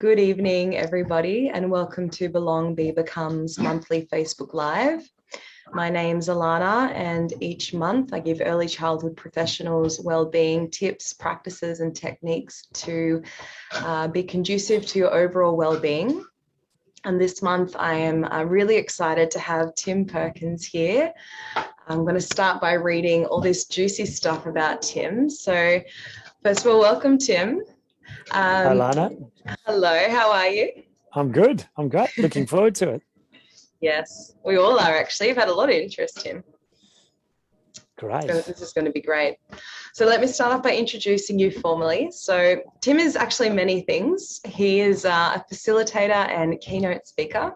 Good evening, everybody, and welcome to Belong Be Become's monthly Facebook Live. My name's Alana, and each month I give early childhood professionals well-being tips, practices, and techniques to be conducive to your overall well-being. And this month I am really excited to have Tim Perkins here. I'm going to start by reading all this juicy stuff about Tim. So first of all, welcome, Tim. Hi, Lana. Hello, how are you? I'm good. I'm great. Looking forward to it. Yes, we all are actually. We've had a lot of interest, Tim. Great. This is going to be great. So let me start off by introducing you formally. So Tim is actually many things. He is a facilitator and keynote speaker.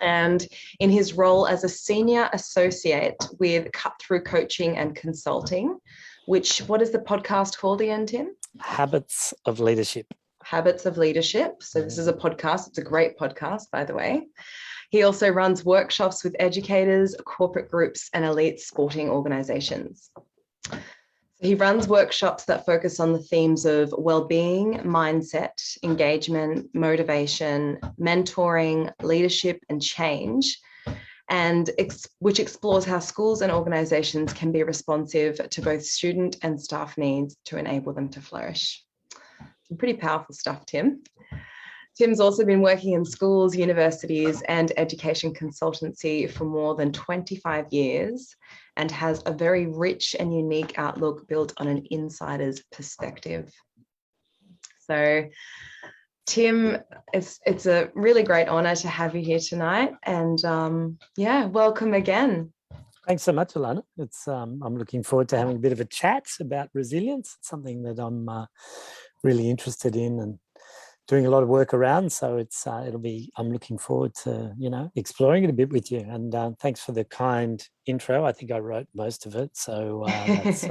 And in his role as a senior associate with Cut Through Coaching and Consulting, what is the podcast called again, Tim? Habits of Leadership. Habits of Leadership. So this is a podcast. It's a great podcast, by the way. He also runs workshops with educators, corporate groups, and elite sporting organizations. He runs workshops that focus on the themes of well-being, mindset, engagement, motivation, mentoring, leadership, and change, and which explores how schools and organizations can be responsive to both student and staff needs to enable them to flourish. Some pretty powerful stuff, Tim. Tim's also been working in schools, universities, and education consultancy for more than 25 years and has a very rich and unique outlook built on an insider's perspective. So, Tim, it's a really great honor to have you here tonight, and welcome again. Thanks so much, Alana. I'm looking forward to having a bit of a chat about resilience. It's something that I'm really interested in and doing a lot of work around. So I'm looking forward to, exploring it a bit with you. And thanks for the kind intro. I think I wrote most of it. So that's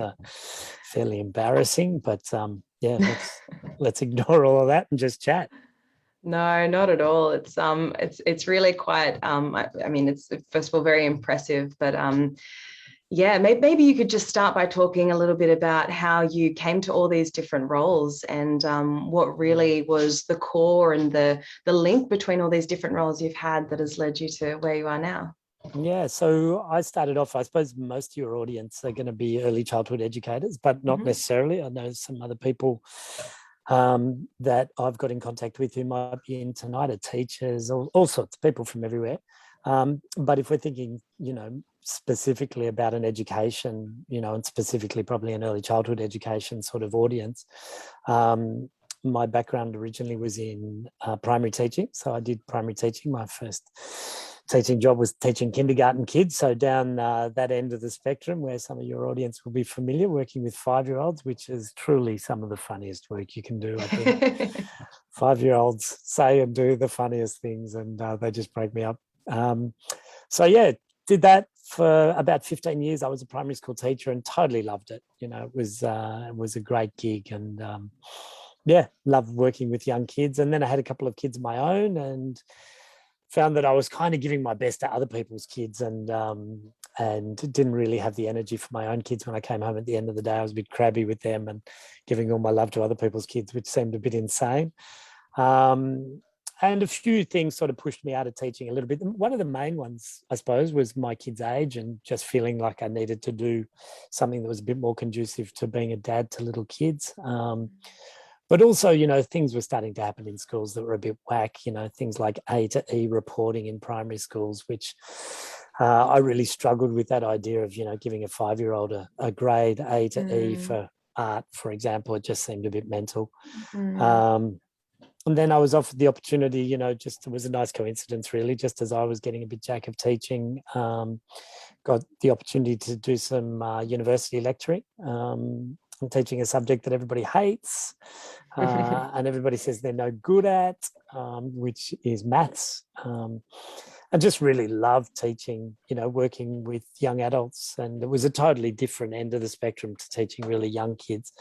fairly embarrassing, but let's ignore all of that and just chat. No, not at all. It's really quite, it's first of all, very impressive, but maybe you could just start by talking a little bit about how you came to all these different roles and what really was the core and the link between all these different roles you've had that has led you to where you are now. Yeah, so I started off, I suppose most of your audience are going to be early childhood educators, but not necessarily. I know some other people that I've got in contact with who might be in tonight are teachers, all sorts of people from everywhere. But if we're thinking, specifically about an education, and specifically probably an early childhood education sort of audience, my background originally was in primary teaching. So I did primary teaching. My first teaching job was teaching kindergarten kids. So down that end of the spectrum where some of your audience will be familiar, working with 5-year-olds, which is truly some of the funniest work you can do. I think 5-year-olds say and do the funniest things, and they just break me up. Did that for about 15 years. I was a primary school teacher and totally loved it. It was a great gig, and loved working with young kids. And then I had a couple of kids of my own and found that I was kind of giving my best to other people's kids and didn't really have the energy for my own kids. When I came home at the end of the day, I was a bit crabby with them and giving all my love to other people's kids, which seemed a bit insane. And a few things sort of pushed me out of teaching a little bit. One of the main ones, I suppose, was my kids' age and just feeling like I needed to do something that was a bit more conducive to being a dad to little kids. But also, things were starting to happen in schools that were a bit whack, things like A to E reporting in primary schools, which I really struggled with that idea of, giving a 5-year-old a grade A to E for art, for example. It just seemed a bit mental. And then I was offered the opportunity, it was a nice coincidence, really, just as I was getting a bit jack of teaching, got the opportunity to do some university lecturing. I'm teaching a subject that everybody hates and everybody says they're no good at, which is maths. I just really loved teaching, working with young adults. And it was a totally different end of the spectrum to teaching really young kids,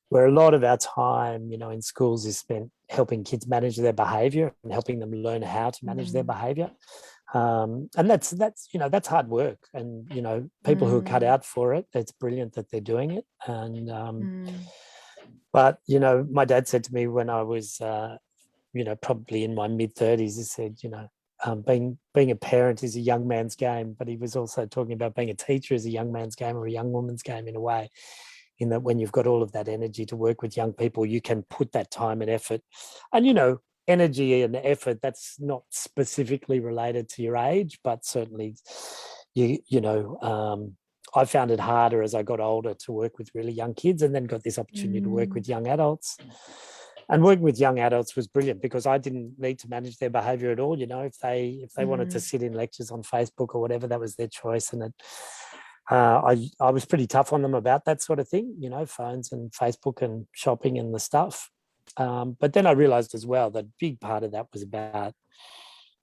where a lot of our time, in schools is spent helping kids manage their behaviour and helping them learn how to manage their behaviour. And that's hard work. And, people who are cut out for it, it's brilliant that they're doing it. And, but, my dad said to me when I was probably in my mid-30s, he said, being a parent is a young man's game, but he was also talking about being a teacher is a young man's game or a young woman's game in a way, in that when you've got all of that energy to work with young people, you can put that time and effort. And, energy and effort, that's not specifically related to your age, but certainly, I found it harder as I got older to work with really young kids, and then got this opportunity to work with young adults. And working with young adults was brilliant because I didn't need to manage their behaviour at all. If they wanted to sit in lectures on Facebook or whatever, that was their choice. And I was pretty tough on them about that sort of thing, phones and Facebook and shopping and the stuff. But then I realised as well that a big part of that was about,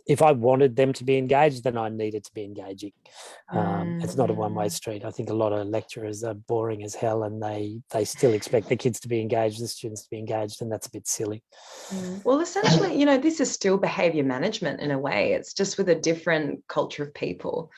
if I wanted them to be engaged, then I needed to be engaging. It's not a one-way street. I think a lot of lecturers are boring as hell, and they still expect the kids to be engaged, the students to be engaged, and that's a bit silly. Well, essentially, this is still behaviour management in a way. It's just with a different culture of people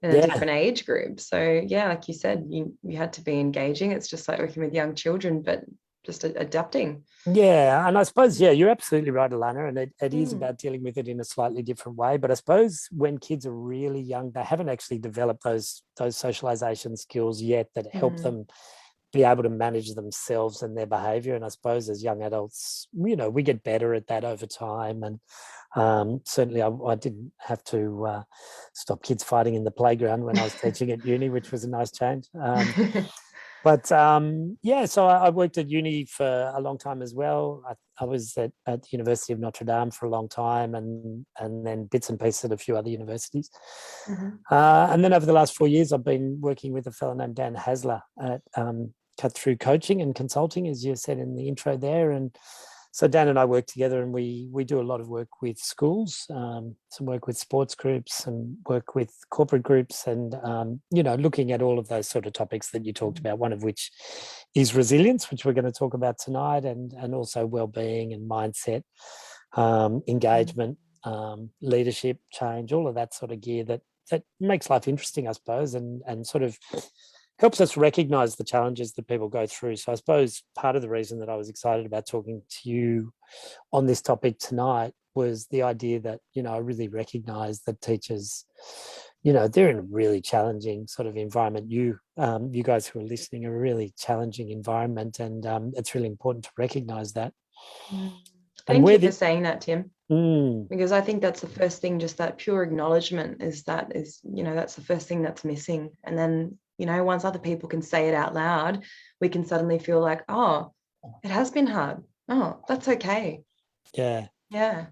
in a different age group. So, yeah, like you said, you had to be engaging. It's just like working with young children, but just adapting. Yeah, and I suppose, you're absolutely right, Alana, and it is about dealing with it in a slightly different way. But I suppose when kids are really young, they haven't actually developed those socialization skills yet that help them be able to manage themselves and their behavior. And I suppose as young adults, we get better at that over time. And certainly I didn't have to stop kids fighting in the playground when I was teaching at uni, which was a nice change. But so I worked at uni for a long time as well. I was at the University of Notre Dame for a long time, and then bits and pieces at a few other universities. And then over the last 4 years, I've been working with a fellow named Dan Hasler at Cut Through Coaching and Consulting, as you said in the intro there. And so Dan and I work together, and we do a lot of work with schools, some work with sports groups, and work with corporate groups, and looking at all of those sort of topics that you talked about, one of which is resilience, which we're going to talk about tonight, and also well-being and mindset, engagement, leadership, change, all of that sort of gear that makes life interesting, I suppose, and sort of helps us recognize the challenges that people go through. So I suppose part of the reason that I was excited about talking to you on this topic tonight was the idea that, I really recognize that teachers, they're in a really challenging sort of environment. You guys who are listening are a really challenging environment, and it's really important to recognize that. Thank you for saying that, Tim. Because I think that's the first thing, just that pure acknowledgement is that's the first thing that's missing. And then, once other people can say it out loud, we can suddenly feel like, oh, it has been hard. Oh, that's okay. Yeah. Yeah.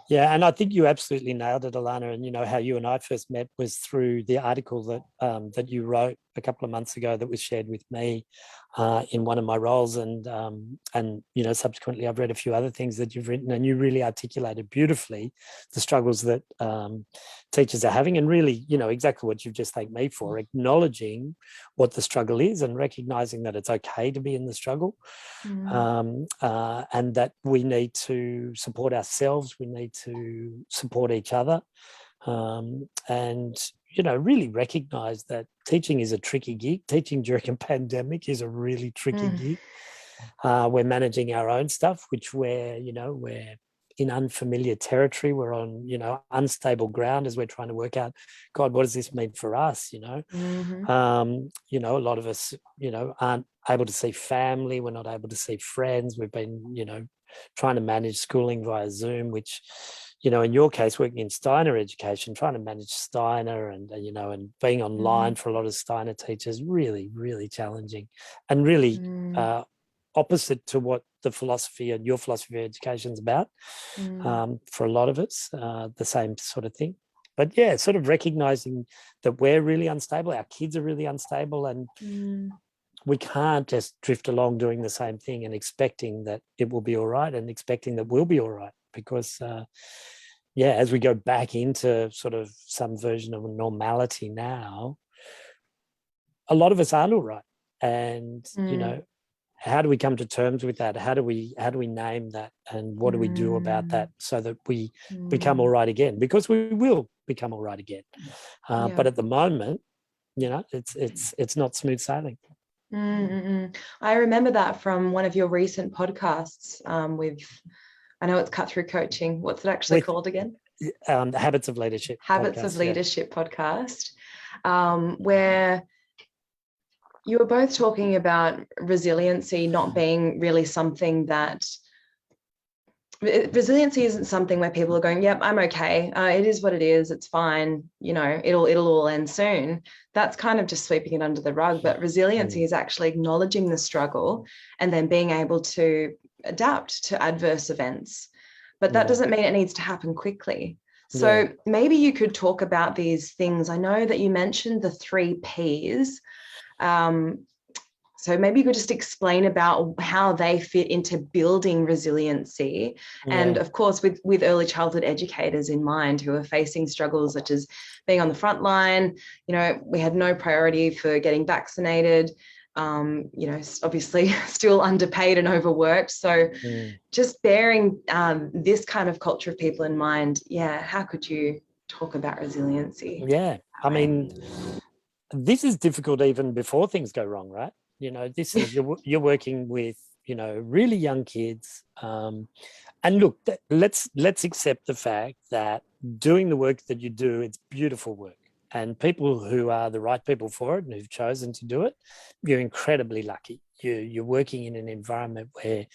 Yeah, and I think you absolutely nailed it, Alana. And how you and I first met was through the article that you wrote a couple of months ago that was shared with me in one of my roles, and subsequently I've read a few other things that you've written, and you really articulated beautifully the struggles that teachers are having, and really exactly what you've just thanked me for, acknowledging what the struggle is and recognizing that it's okay to be in the struggle, and that we need to support ourselves, we need to support each other, and really recognize that teaching is a tricky gig. Teaching during a pandemic is a really tricky gig. We're managing our own stuff, which we're in unfamiliar territory. We're on, unstable ground as we're trying to work out, God, what does this mean for us? A lot of us, aren't able to see family. We're not able to see friends. We've been, trying to manage schooling via Zoom, which, in your case, working in Steiner education, trying to manage Steiner and being online for a lot of Steiner teachers, really, really challenging, and really opposite to what the philosophy and your philosophy of education is about for a lot of us, the same sort of thing. But yeah, sort of recognizing that we're really unstable, our kids are really unstable, and we can't just drift along doing the same thing and expecting that it will be all right and expecting that we'll be all right, because as we go back into sort of some version of normality now, a lot of us aren't all right. And how do we come to terms with that? How do we name that, and what do we do about that so that we become all right again? Because we will become all right again. But at the moment, it's not smooth sailing. I remember that from one of your recent podcasts with, I know it's cut through coaching. What's it actually called again? The Habits of Leadership. Habits of Leadership podcast, where you were both talking about resiliency not being really something that resiliency isn't something where people are going, yep, I'm okay. It is what it is. It's fine. It'll all end soon. That's kind of just sweeping it under the rug. But resiliency is actually acknowledging the struggle and then being able to adapt to adverse events. But that doesn't mean it needs to happen quickly. So maybe you could talk about these things. I know that you mentioned the 3 Ps. So maybe you could just explain about how they fit into building resiliency. And of course, with early childhood educators in mind who are facing struggles such as being on the front line, we had no priority for getting vaccinated, obviously still underpaid and overworked. So just bearing this kind of culture of people in mind, how could you talk about resiliency? Yeah, I mean, this is difficult even before things go wrong, right? This is you're working with really young kids, and look, let's accept the fact that doing the work that you do, it's beautiful work, and people who are the right people for it and who've chosen to do it, you're incredibly lucky. You're working in an environment where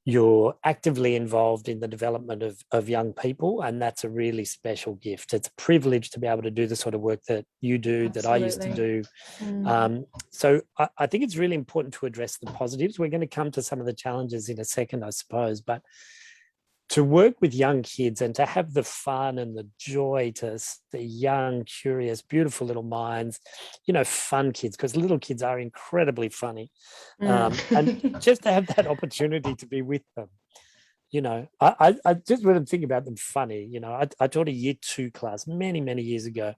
you're actively involved in the development of young people, and that's a really special gift. It's a privilege to be able to do the sort of work that you do, that I used to do. So I think it's really important to address the positives. We're going to come to some of the challenges in a second, I suppose, but to work with young kids and to have the fun and the joy to see young, curious, beautiful little minds, fun kids, because little kids are incredibly funny. And just to have that opportunity to be with them. I just when I'm thinking about them funny, I taught a year 2 class many, many years ago.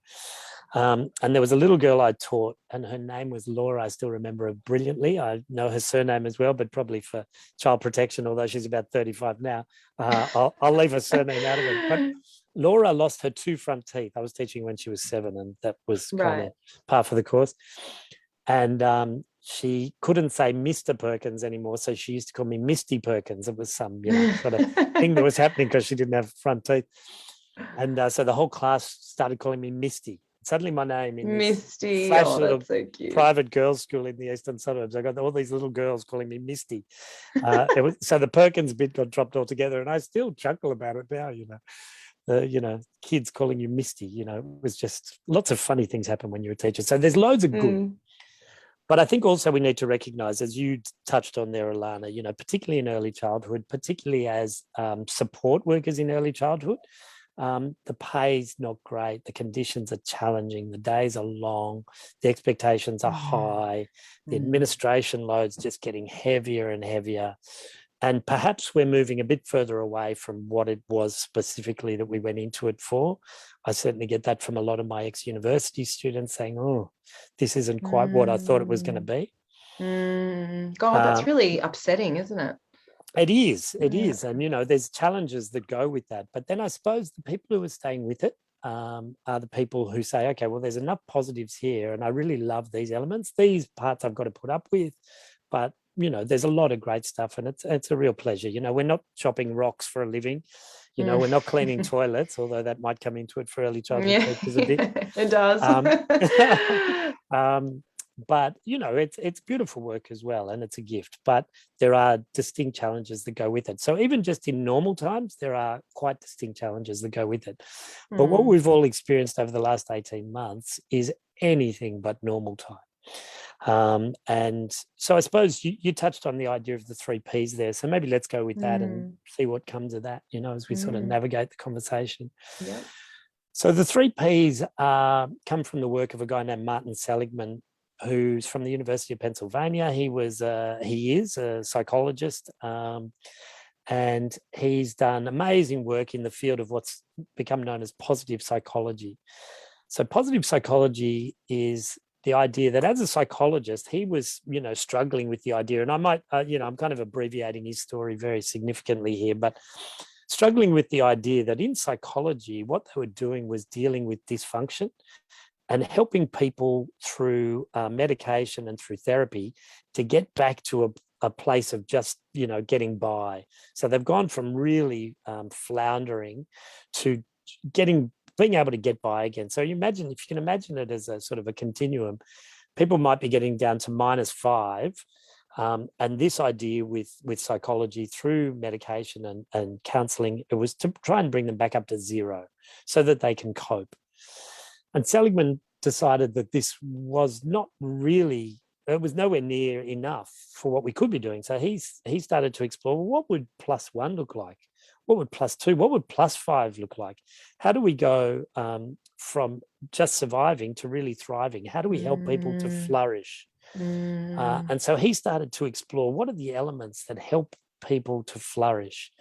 And there was a little girl I taught, and her name was Laura. I still remember her brilliantly. I know her surname as well, but probably for child protection, although she's about 35 now, I'll leave her surname out of it. But Laura lost her 2 front teeth. I was teaching when she was 7, and that was kind of par for the course. And she couldn't say Mr. Perkins anymore, so she used to call me Misty Perkins. It was some sort of thing that was happening because she didn't have front teeth. And so the whole class started calling me Misty. Suddenly my name in Misty, flash little so cute. Private girls' school in the eastern suburbs. I got all these little girls calling me Misty. So the Perkins bit got dropped altogether, and I still chuckle about it now. Kids calling you Misty. It was just lots of funny things happen when you're a teacher. So there's loads of good. But I think also we need to recognise, as you touched on there, Alana, particularly in early childhood, particularly as support workers in early childhood, the pay's not great, the conditions are challenging, the days are long, the expectations are high, the administration load's just getting heavier and heavier. And perhaps we're moving a bit further away from what it was specifically that we went into it for. I certainly get that from a lot of my ex-university students saying, oh, this isn't quite what I thought it was going to be. God, that's really upsetting, isn't it? It is. And, there's challenges that go with that. But then I suppose the people who are staying with it are the people who say, okay, well, there's enough positives here, and I really love these elements. These parts I've got to put up with, but there's a lot of great stuff, and it's a real pleasure. We're not chopping rocks for a living. We're not cleaning toilets, although that might come into it for early childhood teachers a bit. It does. But it's beautiful work as well, and it's a gift. But there are distinct challenges that go with it. So even just in normal times, there are quite distinct challenges that go with it. But what we've all experienced over the last 18 months is anything but normal time. And so I suppose you touched on the idea of the 3 Ps there. So maybe let's go with that and see what comes of that, as we sort of navigate the conversation. Yeah. So the 3 Ps come from the work of a guy named Martin Seligman, who's from the University of Pennsylvania. He is a psychologist, and he's done amazing work in the field of what's become known as positive psychology. So positive psychology is the idea that as a psychologist, he was, struggling with the idea, and I might, I'm kind of abbreviating his story very significantly here, but struggling with the idea that in psychology, what they were doing was dealing with dysfunction and helping people through medication and through therapy to get back to a place of just, getting by. So they've gone from really floundering to being able to get by again. So if you can imagine it as a sort of a continuum, people might be getting down to -5. And this idea with psychology through medication and counseling, it was to try and bring them back up to 0 so that they can cope. And Seligman decided that this was not really, it was nowhere near enough for what we could be doing. So he started to explore, well, what would +1 look like? What would +2? What would +5 look like? How do we go from just surviving to really thriving? How do we help people to flourish? And so he started to explore what are the elements that help people to flourish.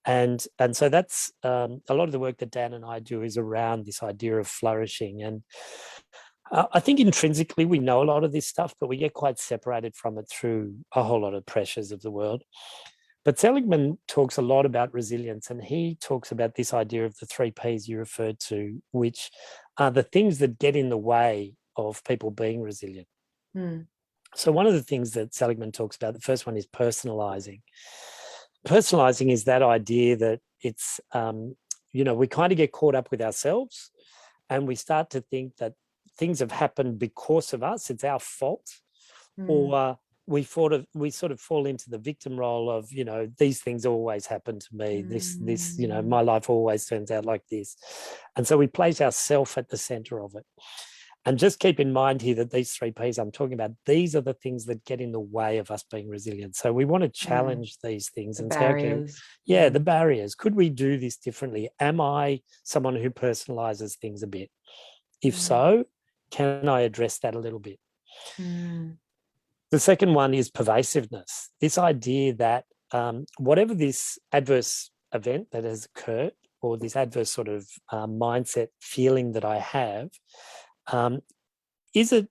And so that's a lot of the work that Dan and I do is around this idea of flourishing. And I think intrinsically we know a lot of this stuff, but we get quite separated from it through a whole lot of pressures of the world. But Seligman talks a lot about resilience, and he talks about this idea of the 3 Ps you referred to, which are the things that get in the way of people being resilient. So one of the things that Seligman talks about, the first one is personalizing. Personalizing is that idea that it's, we kind of get caught up with ourselves and we start to think that things have happened because of us, it's our fault, or we sort of fall into the victim role of, these things always happen to me, this, my life always turns out like this. And so we place ourselves at the center of it. And just keep in mind here that these 3 Ps I'm talking about, these are the things that get in the way of us being resilient. So we want to challenge these things and barriers. say, okay, the barriers. Could we do this differently? Am I someone who personalizes things a bit? If so, can I address that a little bit? The second one is pervasiveness. This idea that whatever this adverse event that has occurred, or this adverse sort of mindset feeling that I have, is it,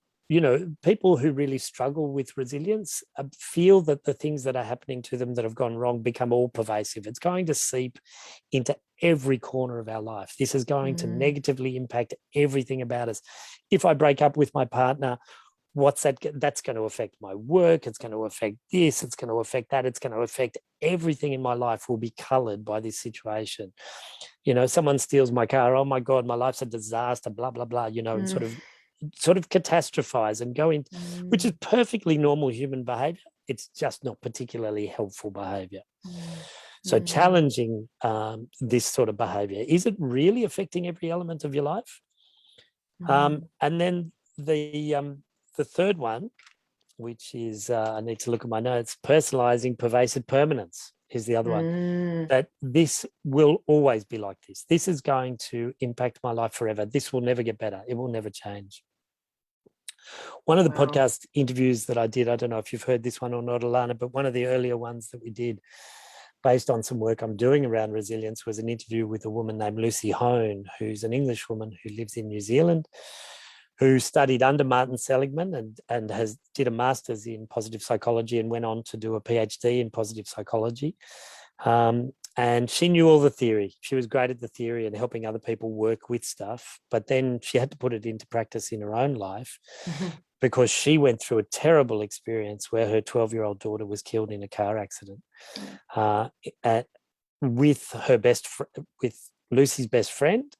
people who really struggle with resilience feel that the things that are happening to them that have gone wrong become all pervasive. It's going to seep into every corner of our life. This is going to negatively impact everything about us. If I break up with my partner, that's going to affect my work. It's going to affect this. It's going to affect that. It's going to affect everything in my life will be colored by this situation. Someone steals my car. Oh my God, my life's a disaster, blah, blah, blah, and sort of catastrophize and go into, which is perfectly normal human behavior. It's just not particularly helpful behavior. So challenging this sort of behavior, is it really affecting every element of your life? And then the third one, which is, I need to look at my notes, personalizing pervasive permanence is the other one. That this will always be like this. This is going to impact my life forever. This will never get better. It will never change. One of the podcast interviews that I did, I don't know if you've heard this one or not, Alana, but one of the earlier ones that we did based on some work I'm doing around resilience was an interview with a woman named Lucy Hone, who's an English woman who lives in New Zealand, who studied under Martin Seligman and did a master's in positive psychology and went on to do a PhD in positive psychology. And she knew all the theory. She was great at the theory and helping other people work with stuff. But then she had to put it into practice in her own life because she went through a terrible experience where her 12-year-old daughter was killed in a car accident with Lucy's best friend,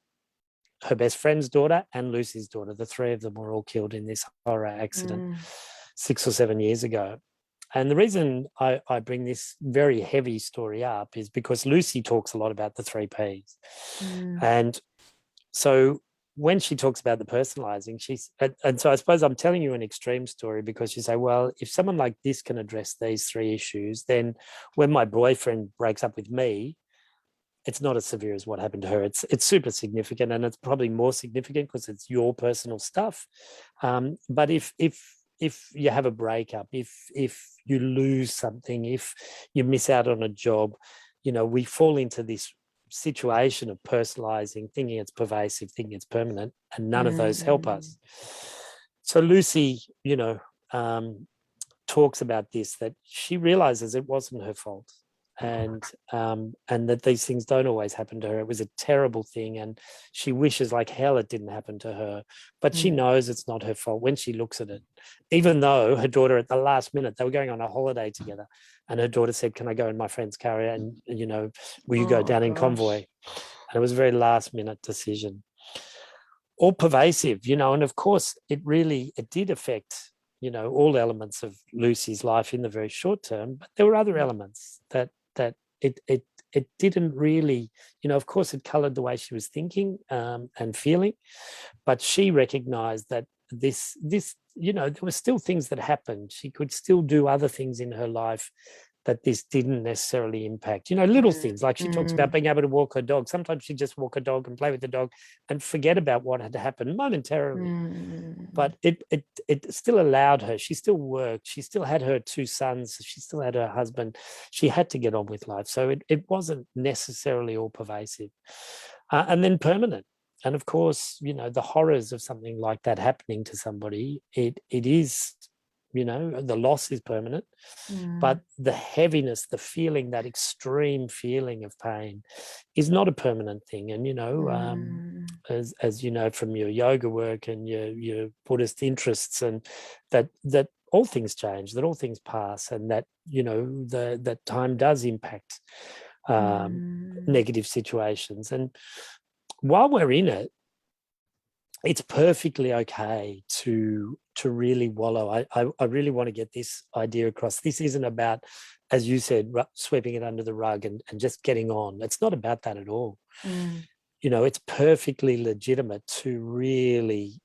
her best friend's daughter, and Lucy's daughter. The 3 of them were all killed in this horror accident 6 or 7 years ago. And the reason I bring this very heavy story up is because Lucy talks a lot about the 3 Ps. And so when she talks about the personalizing, and so I suppose I'm telling you an extreme story because you say, well, if someone like this can address these 3 issues, then when my boyfriend breaks up with me, it's not as severe as what happened to her. It's super significant, and it's probably more significant because it's your personal stuff. But if you have a breakup, if you lose something, if you miss out on a job, we fall into this situation of personalizing, thinking it's pervasive, thinking it's permanent, and none of those help us. So Lucy, talks about this, that she realizes it wasn't her fault. and that these things don't always happen to her. It was a terrible thing, and she wishes like hell it didn't happen to her, but she knows it's not her fault when she looks at it, even though her daughter at the last minute, they were going on a holiday together, and her daughter said, can I go in my friend's car, and will you go down in convoy? And it was a very last minute decision. All pervasive, and of course it did affect all elements of Lucy's life in the very short term, but there were other elements that it didn't really, of course it colored the way she was thinking and feeling, but she recognized that this there were still things that happened. She could still do other things in her life that this didn't necessarily impact, little things like she talks about being able to walk her dog. Sometimes she'd just walk her dog and play with the dog and forget about what had happened momentarily. But it still allowed her. She still worked. She still had her 2 sons. She still had her husband. She had to get on with life. So it wasn't necessarily all pervasive. And then permanent. And of course, the horrors of something like that happening to somebody, it is, the loss is permanent, but the heaviness, the feeling, that extreme feeling of pain is not a permanent thing. And, as you know, from your yoga work and your Buddhist interests, and that all things change, that all things pass, and that, that time does impact negative situations. And while we're in it, it's perfectly okay to really wallow. I really want to get this idea across. This isn't about, as you said, sweeping it under the rug and just getting on. It's not about that at all. It's perfectly legitimate to really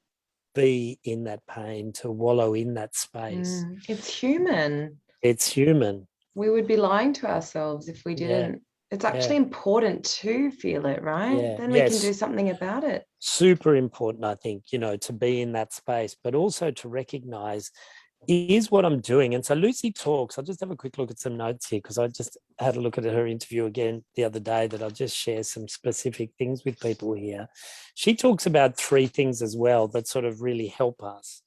be in that pain, to wallow in that space. It's human. It's human. We would be lying to ourselves if we didn't. It's actually important to feel it, right? Then we can do something about it. Super important, I think, to be in that space, but also to recognize, is what I'm doing. And so Lucy talks, I'll just have a quick look at some notes here, because I just had a look at her interview again the other day, that I'll just share some specific things with people here. She talks about 3 things as well that sort of really help us.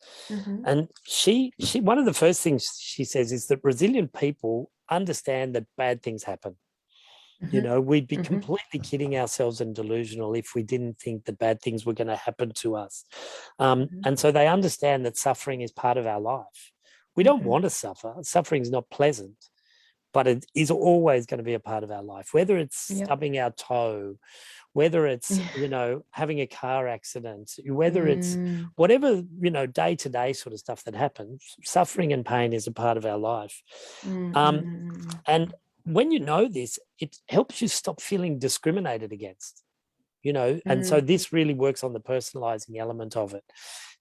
And she one of the first things she says is that resilient people understand that bad things happen. We'd be completely kidding ourselves and delusional if we didn't think that bad things were going to happen to us. And so they understand that suffering is part of our life. We don't want to suffer. Suffering is not pleasant, but it is always going to be a part of our life, whether it's stubbing our toe, whether it's, having a car accident, whether it's whatever, day-to-day sort of stuff that happens. Suffering and pain is a part of our life. And when you know this, it helps you stop feeling discriminated against, and so this really works on the personalizing element of it.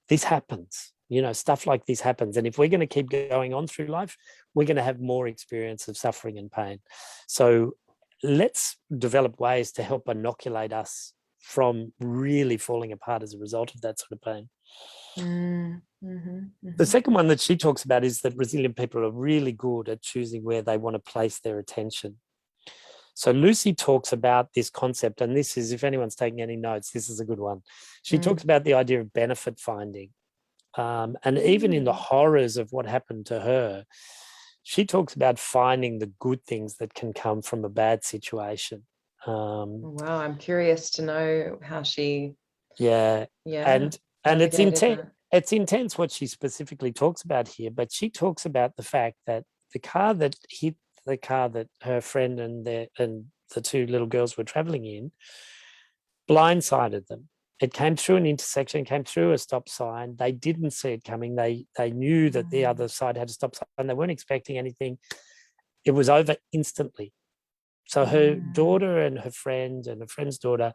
This happens, stuff like this happens. And if we're going to keep going on through life, we're going to have more experience of suffering and pain. So let's develop ways to help inoculate us from really falling apart as a result of that sort of pain. The second one that she talks about is that resilient people are really good at choosing where they want to place their attention. So Lucy talks about this concept, and this is, if anyone's taking any notes, this is a good one. She talks about the idea of benefit finding. And even in the horrors of what happened to her, she talks about finding the good things that can come from a bad situation. Wow, I'm curious to know how she... And it's intense. It's intense what she specifically talks about here, but she talks about the fact that the car that hit the car that her friend and the 2 little girls were traveling in blindsided them. It came through an intersection, came through a stop sign. They didn't see it coming. They knew that the other side had a stop sign. They weren't expecting anything. It was over instantly. So her daughter and her friend and her friend's daughter,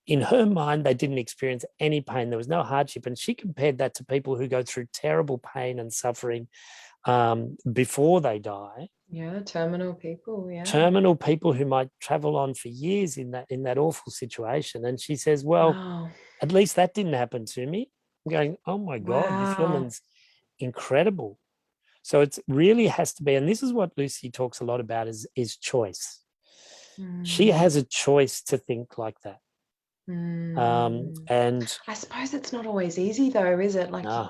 in her mind, they didn't experience any pain. There was no hardship. And she compared that to people who go through terrible pain and suffering before they die. Terminal people. Terminal people who might travel on for years in that awful situation. And she says, well, at least that didn't happen to me. I'm going, oh my God, this woman's incredible. So it really has to be, and this is what Lucy talks a lot about, is choice. She has a choice to think like that. And I suppose it's not always easy though, is it? Like no.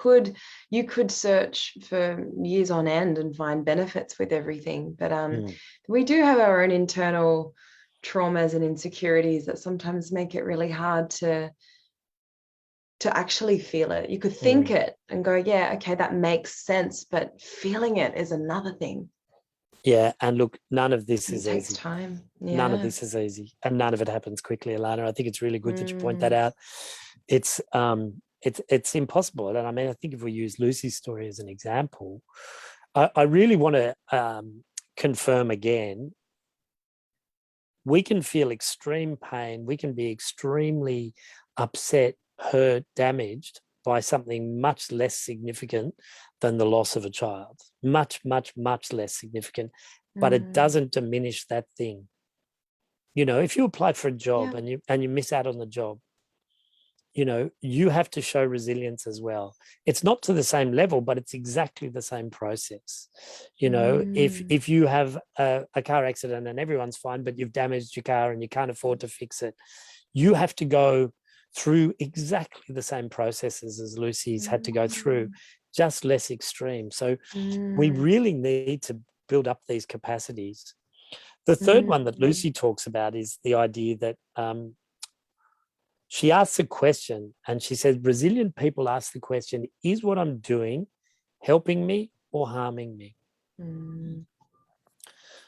you could search for years on end and find benefits with everything, but we do have our own internal traumas and insecurities that sometimes make it really hard to actually feel it. You could think it and go, yeah, okay, that makes sense, but feeling it is another thing. Yeah, and look, none of this is takes easy. time. Yeah. None of this is easy, and none of it happens quickly, Alana. I think it's really good that you point that out. It's impossible, and I mean, I think if we use Lucy's story as an example, I really want to confirm again. We can feel extreme pain. We can be extremely upset, hurt, damaged by something much less significant than the loss of a child. Much, much, much less significant. But it doesn't diminish that thing. You know, if you apply for a job and you miss out on the job, you know, you have to show resilience as well. It's not to the same level, but it's exactly the same process. You know, if you have a car accident and everyone's fine, but you've damaged your car and you can't afford to fix it, you have to go through exactly the same processes as Lucy's had to go through, just less extreme. So we really need to build up these capacities. The third one that Lucy talks about is the idea that she asks a question and she says, resilient people ask the question, is what I'm doing helping me or harming me?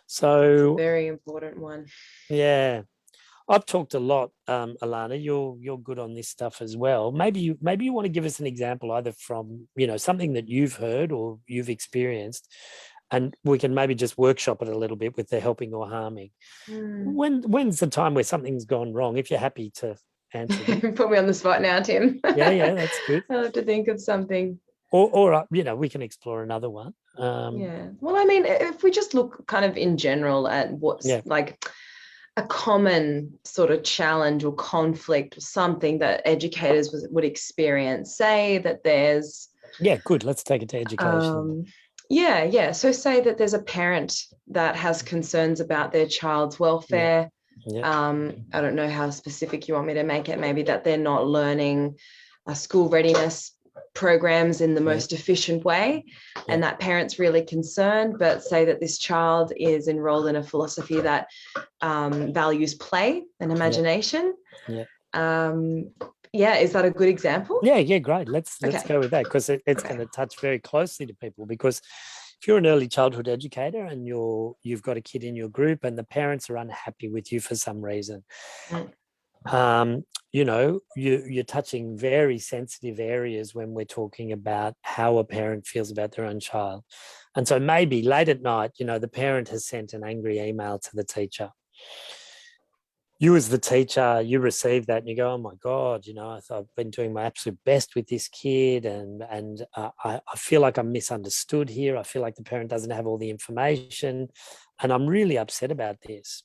So that's a very important one. Yeah. I've talked a lot, Alana. You're good on this stuff as well. Maybe you want to give us an example, either from, you know, something that you've heard or you've experienced, and we can maybe just workshop it a little bit with the helping or harming. When's the time where something's gone wrong? If you're happy to answer that. Put me on the spot now, Tim. Yeah, that's good. I'll have to think of something. Or you know, we can explore another one. Yeah. Well, I mean, if we just look kind of in general at what's like a common sort of challenge or conflict or something that educators would experience, say that there's good, let's take it to education. So say that there's a parent that has concerns about their child's welfare. I don't know how specific you want me to make it, maybe that they're not learning school readiness programs in the most efficient way, and that parent's really concerned, but say that this child is enrolled in a philosophy that values play and imagination. Is that a good example? Great. Let's go with that, because it's going to touch very closely to people. Because if you're an early childhood educator and you've got a kid in your group and the parents are unhappy with you for some reason, you know, you're touching very sensitive areas when we're talking about how a parent feels about their own child. And so maybe late at night, you know, the parent has sent an angry email to the teacher. You as the teacher, you receive that and you go, oh my God, you know, I've been doing my absolute best with this kid, and I feel like I'm misunderstood here. I feel like the parent doesn't have all the information, and I'm really upset about this.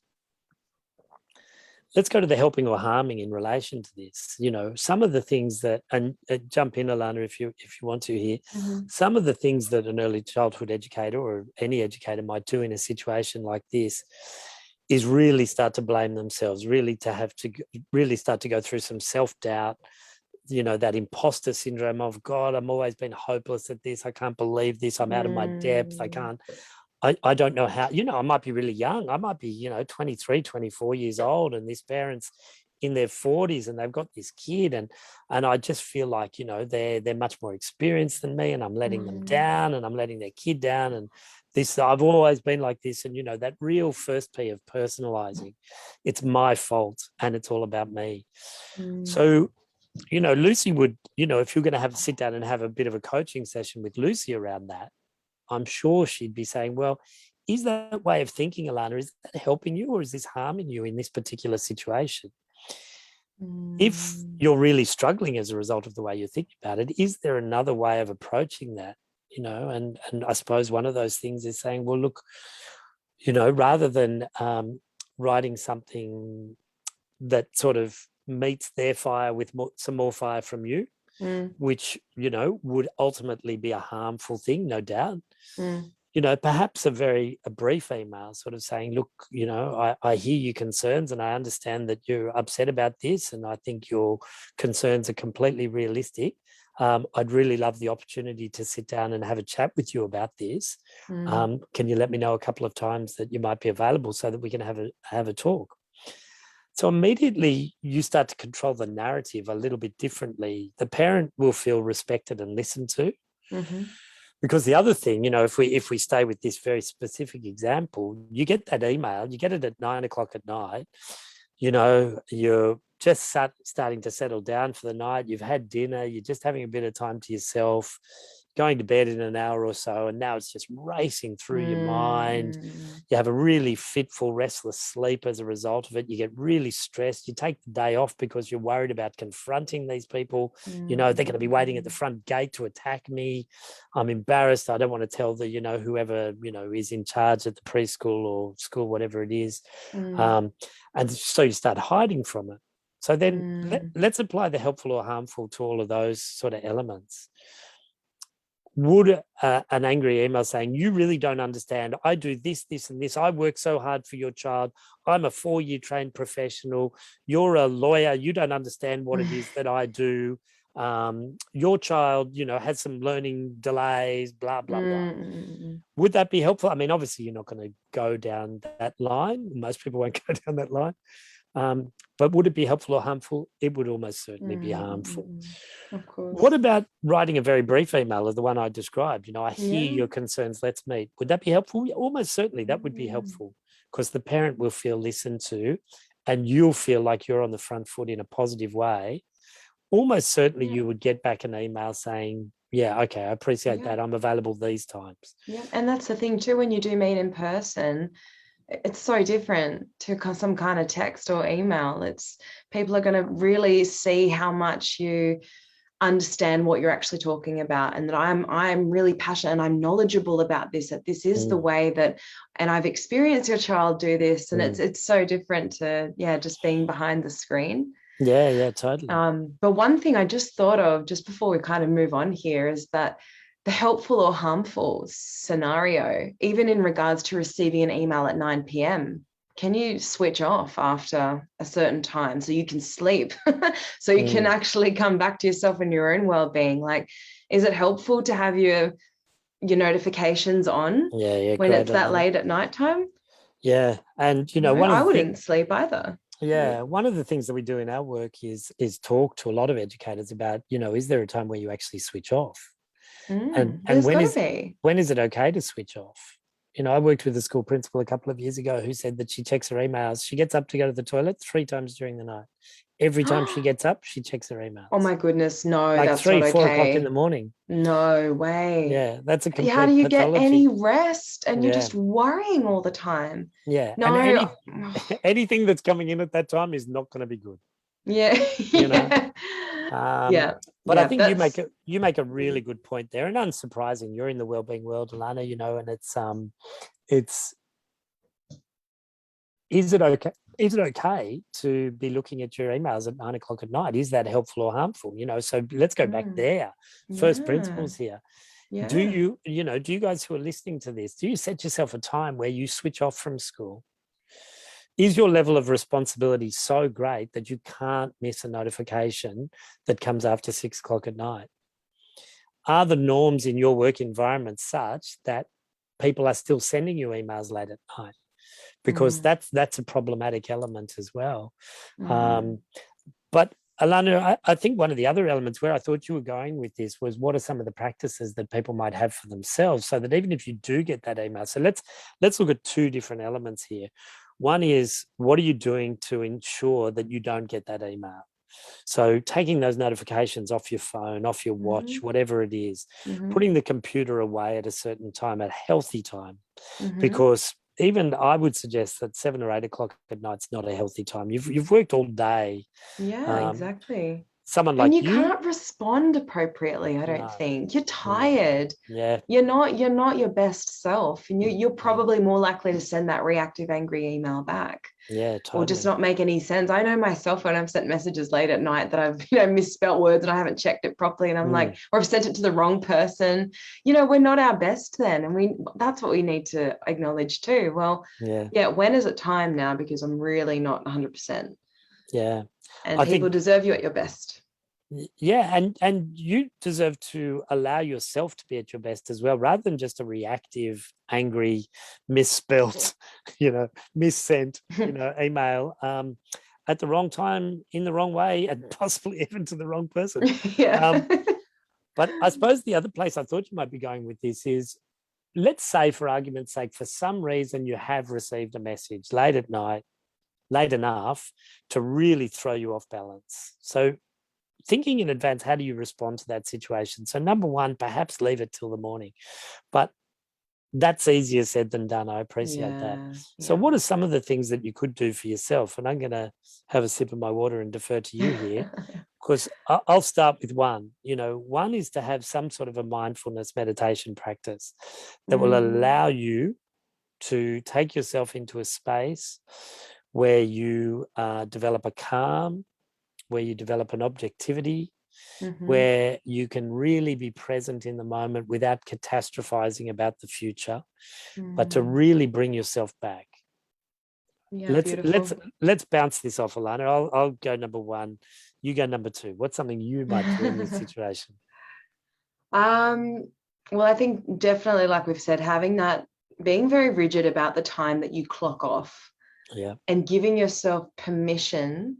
Let's go to the helping or harming in relation to this. You know, some of the things that, and jump in, Alana, if you want to here, some of the things that an early childhood educator or any educator might do in a situation like this is really start to blame themselves, really start to go through some self-doubt, you know, that imposter syndrome of, God, I'm always been hopeless at this. I can't believe this. I'm out of my depth. I don't know how, you know, I might be really young. I might be, you know, 23, 24 years old, and this parent's in their 40s and they've got this kid, and I just feel like, you know, they're much more experienced than me, and I'm letting them down, and I'm letting their kid down, and this, I've always been like this. And, you know, that real first P of personalizing, it's my fault and it's all about me. So, you know, Lucy would, you know, if you're going to sit down and have a bit of a coaching session with Lucy around that, I'm sure she'd be saying, well, is that way of thinking, Alana, is that helping you or is this harming you in this particular situation? If you're really struggling as a result of the way you're thinking about it, is there another way of approaching that? You know, and I suppose one of those things is saying, well, look, you know, rather than writing something that sort of meets their fire with some more fire from you, which, you know, would ultimately be a harmful thing, no doubt. perhaps a brief email sort of saying, look, I hear your concerns and I understand that you're upset about this, and I think your concerns are completely realistic. I'd really love the opportunity to sit down and have a chat with you about this. Can you let me know a couple of times that you might be available so that we can have a talk? So immediately you start to control the narrative a little bit differently. The parent will feel respected and listened to. Because the other thing, if we stay with this very specific example, you get that email, you get it at 9 o'clock at night, you're just starting to settle down for the night, you've had dinner, you're just having a bit of time to yourself, going to bed in an hour or so, and now it's just racing through your mind. You have a really fitful, restless sleep as a result of it. You get really stressed. You take the day off because you're worried about confronting these people. They're going to be waiting at the front gate to attack me. I'm embarrassed. I don't want to tell whoever, is in charge at the preschool or school, whatever it is. And so you start hiding from it. So then let's apply the helpful or harmful to all of those sort of elements. Would an angry email saying, you really don't understand, I do this, this, and this, I work so hard for your child, I'm a 4-year trained professional, you're a lawyer, you don't understand what it is that I do, your child, has some learning delays, blah, blah, blah. Would that be helpful? I mean, obviously, you're not going to go down that line. Most people won't go down that line. But would it be helpful or harmful? It would almost certainly be harmful. Of course. What about writing a very brief email of the one I described? I hear your concerns, let's meet. Would that be helpful? Almost certainly that would be helpful, because the parent will feel listened to and you'll feel like you're on the front foot in a positive way. Almost certainly you would get back an email saying, yeah, okay, I appreciate that. I'm available these times. Yeah. And that's the thing too, when you do meet in person, it's so different to some kind of text or email. People are going to really see how much you understand what you're actually talking about, and that I'm really passionate and I'm knowledgeable about this, that this is the way that, and I've experienced your child do this, and it's so different to just being behind the screen. Yeah, totally. But one thing I just thought of just before we kind of move on here is that the helpful or harmful scenario, even in regards to receiving an email at 9 p.m, can you switch off after a certain time so you can sleep, so you can actually come back to yourself and your own well-being? Like, is it helpful to have your notifications on when it's that late at nighttime? Yeah, and I wouldn't sleep either. Yeah, one of the things that we do in our work is talk to a lot of educators about, is there a time where you actually switch off? And when is it okay to switch off? I worked with a school principal a couple of years ago who said that she checks her emails. She gets up to go to the toilet 3 times during the night. Every time she gets up, she checks her emails. Oh my goodness, no, like that's 3, not 4 okay. o'clock in the morning. No way. Yeah, that's a complete How do you pathology. get any rest? And you're just worrying all the time. Yeah, no. And anything that's coming in at that time is not going to be good. Yeah. But I think you make a really good point there, and unsurprising. You're in the wellbeing world, Alana, and it's is it okay to be looking at your emails at 9 o'clock at night? Is that helpful or harmful? So let's go back there. First principles here. Yeah. Do you guys who are listening to this, do you set yourself a time where you switch off from school? Is your level of responsibility so great that you can't miss a notification that comes after 6 o'clock at night? Are the norms in your work environment such that people are still sending you emails late at night? Because that's a problematic element as well. But Alana, I think one of the other elements where I thought you were going with this was, what are some of the practices that people might have for themselves, so that even if you do get that email, so let's look at 2 different elements here. One is, what are you doing to ensure that you don't get that email? So taking those notifications off your phone, off your watch, whatever it is, putting the computer away at a certain time, at a healthy time, because even I would suggest that 7 or 8 o'clock at night's not a healthy time. You've worked all day. Yeah, exactly. someone And like you you. can't respond appropriately, I don't No. think. You're tired. Yeah. You're not your best self. And you're probably more likely to send that reactive, angry email back. Yeah, Or just totally. not make any sense. I know myself when I've sent messages late at night that I've misspelt words and I haven't checked it properly. And I'm like, or I've sent it to the wrong person. We're not our best then. And that's what we need to acknowledge too. Well, yeah, when is it time now? Because I'm really not 100%. Yeah. And people deserve you at your best. Yeah, and you deserve to allow yourself to be at your best as well, rather than just a reactive, angry, misspelt, missent, email at the wrong time, in the wrong way, and possibly even to the wrong person. Yeah. But I suppose the other place I thought you might be going with this is, let's say, for argument's sake, for some reason you have received a message late at night, late enough to really throw you off balance. So thinking in advance, how do you respond to that situation? So number one, perhaps leave it till the morning, but that's easier said than done. I appreciate that. So what are some of the things that you could do for yourself? And I'm going to have a sip of my water and defer to you here, because I'll start with one. One is to have some sort of a mindfulness meditation practice that will allow you to take yourself into a space where you develop a calm, where you develop an objectivity, where you can really be present in the moment without catastrophizing about the future, but to really bring yourself back. Yeah, let's bounce this off, Alana. I'll go number one. You go number two. What's something you might do in this situation? Well, I think definitely, like we've said, being very rigid about the time that you clock off, and giving yourself permission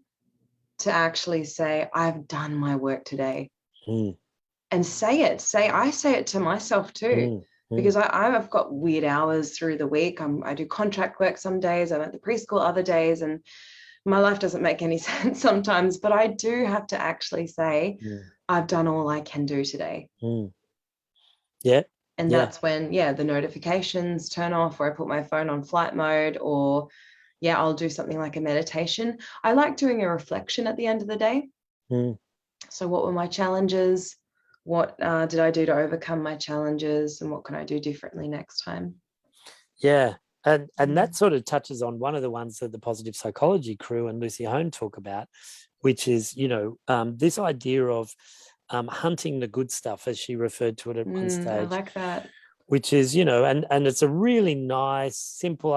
to actually say, I've done my work today. And say it. I say it to myself too, because I've got weird hours through the week. I do contract work some days, I'm at the preschool other days, and my life doesn't make any sense sometimes, but I do have to actually say, I've done all I can do today. Yeah. And that's when, the notifications turn off, or I put my phone on flight mode, or I'll do something like a meditation. I like doing a reflection at the end of the day. So what were my challenges? What did I do to overcome my challenges? And what can I do differently next time? Yeah. And that sort of touches on one of the ones that the positive psychology crew and Lucy Hone talk about, which is, this idea of hunting the good stuff, as she referred to it at one stage. I like that. Which is, and it's a really nice, simple,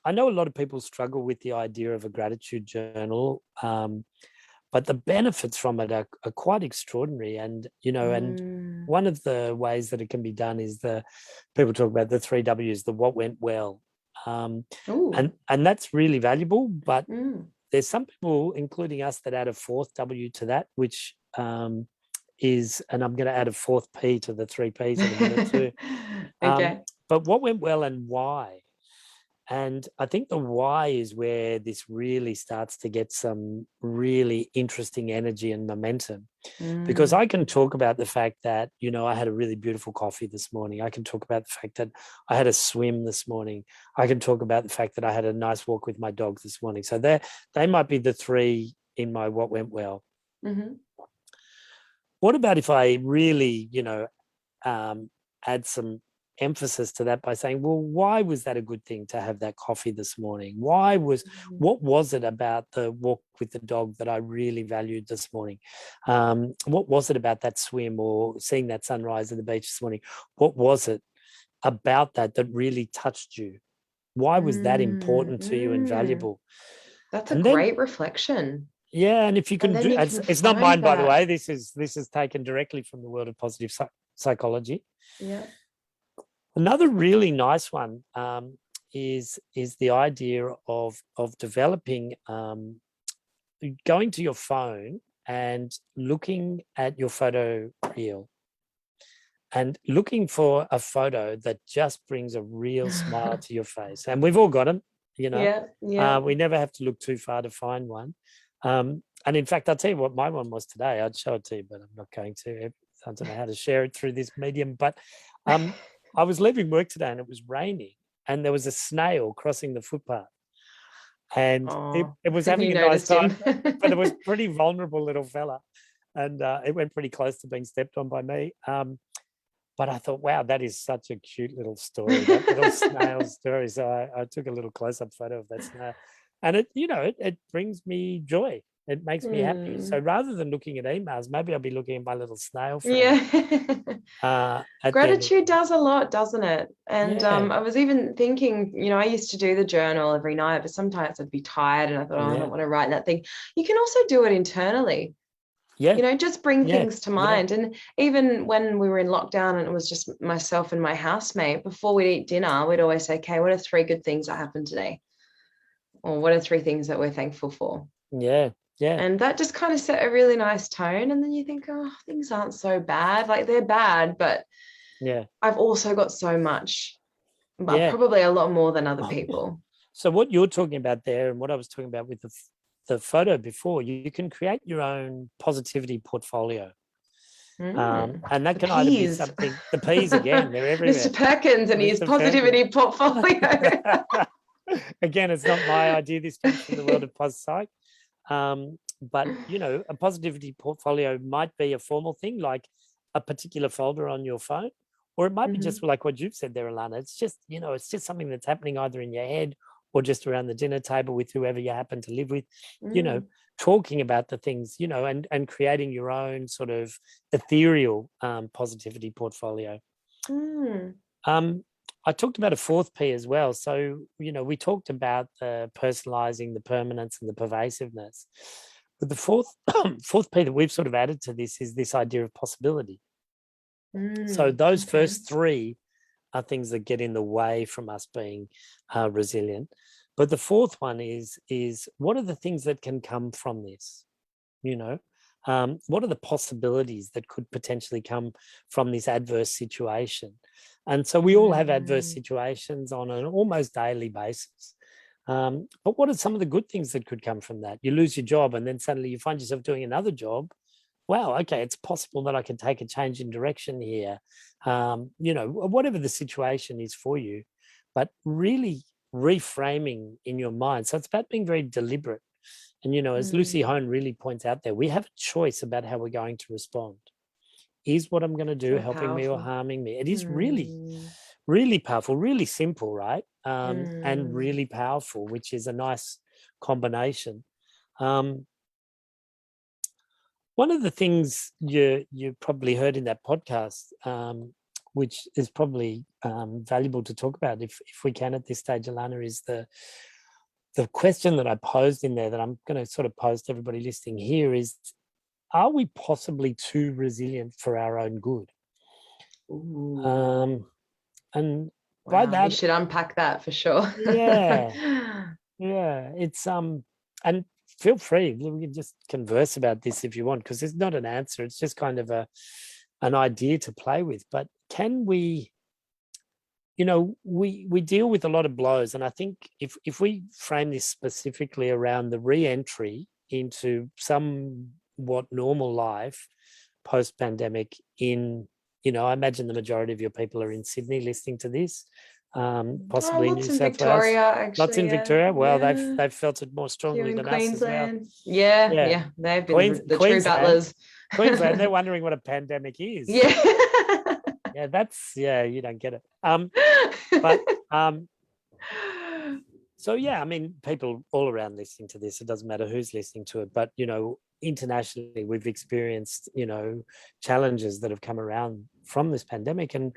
I know a lot of people struggle with the idea of a gratitude journal, but the benefits from it are quite extraordinary. And, and one of the ways that it can be done is people talk about the 3 W's, the what went well. And that's really valuable, but there's some people, including us, that add a 4th W to that, which is, and I'm going to add a 4th P to the 3 Ps in a minute too. Okay. But what went well and why? And I think the why is where this really starts to get some really interesting energy and momentum, because I can talk about the fact that, I had a really beautiful coffee this morning. I can talk about the fact that I had a swim this morning. I can talk about the fact that I had a nice walk with my dog this morning. So they might be the 3 in my what went well. What about if I really, add some emphasis to that by saying, well, why was that a good thing to have that coffee this morning? What was it about the walk with the dog that I really valued this morning? What was it about that swim or seeing that sunrise at the beach this morning? What was it about that really touched you? Why was that important to you and valuable? That's a great reflection. Yeah, and if you can do, it's not mine, by the way. This is taken directly from the world of positive psychology. Yeah. Another really nice one is the idea of developing, going to your phone and looking at your photo reel and looking for a photo that just brings a real smile to your face. And we've all got them, we never have to look too far to find one. And in fact, I'll tell you what my one was today. I'd show it to you, but I'm not going to. I don't know how to share it through this medium, but I was leaving work today and it was raining and there was a snail crossing the footpath. And it was having a nice time, but it was a pretty vulnerable little fella. and it went pretty close to being stepped on by me. But I thought, wow, that is such a cute little story, that little snail story. So I took a little close-up photo of that snail, and it brings me joy. It makes me happy. So rather than looking at emails, maybe I'll be looking at my little snail friend. Yeah. Gratitude does a lot, doesn't it? And I was even thinking, I used to do the journal every night, but sometimes I'd be tired and I thought, I don't want to write that thing. You can also do it internally. Yeah. Just bring things to mind. And even when we were in lockdown and it was just myself and my housemate, before we'd eat dinner, we'd always say, okay, what are 3 good things that happened today? Or what are 3 things that we're thankful for? Yeah. Yeah. And that just kind of set a really nice tone. And then you think, oh, things aren't so bad. Like, they're bad, but I've also got so much, but probably a lot more than other people. So what you're talking about there, and what I was talking about with the photo before, you can create your own positivity portfolio. And that can either be something, the P's again, they're everywhere. Mr. Perkins and his positivity portfolio. Again, it's not my idea. This comes from the world of pos psych. But, a positivity portfolio might be a formal thing, like a particular folder on your phone, or it might be just like what you've said there, Alana. It's just, it's just something that's happening either in your head or just around the dinner table with whoever you happen to live with, talking about the things, and creating your own sort of ethereal positivity portfolio. I talked about a 4th P as well. So, we talked about the personalizing, the permanence, and the pervasiveness. But the fourth P that we've sort of added to this is this idea of possibility. So those first 3 are things that get in the way from us being resilient. But the 4th one is what are the things that can come from this? What are the possibilities that could potentially come from this adverse situation? And so we all have adverse situations on an almost daily basis. But what are some of the good things that could come from that? You lose your job and then suddenly you find yourself doing another job. Wow, okay, it's possible that I can take a change in direction here. Whatever the situation is for you, but really reframing in your mind. So it's about being very deliberate. And, as Lucy Hone really points out there, we have a choice about how we're going to respond. Is what I'm going to do helping me or harming me? It is really, really powerful, really simple, right? And really powerful, which is a nice combination. One of the things you probably heard in that podcast, which is probably valuable to talk about if we can at this stage, Alana, is the question that I posed in there that I'm going to sort of pose to everybody listening here is, are we possibly too resilient for our own good? And by that, we should unpack that for sure. Yeah. It's and feel free, we can just converse about this if you want, because it's not an answer. It's just kind of an idea to play with. But can we? We deal with a lot of blows, and I think if we frame this specifically around the re-entry into somewhat normal life post-pandemic in, I imagine the majority of your people are in Sydney listening to this, possibly New South Victoria, Wales. actually, lots in Victoria. Well, they've felt it more strongly than Queensland. us as well. Yeah, they've been the true battlers. Queensland, they're wondering what a pandemic is. You don't get it. So I mean, people all around listening to this, it doesn't matter who's listening to it, but internationally we've experienced challenges that have come around from this pandemic, and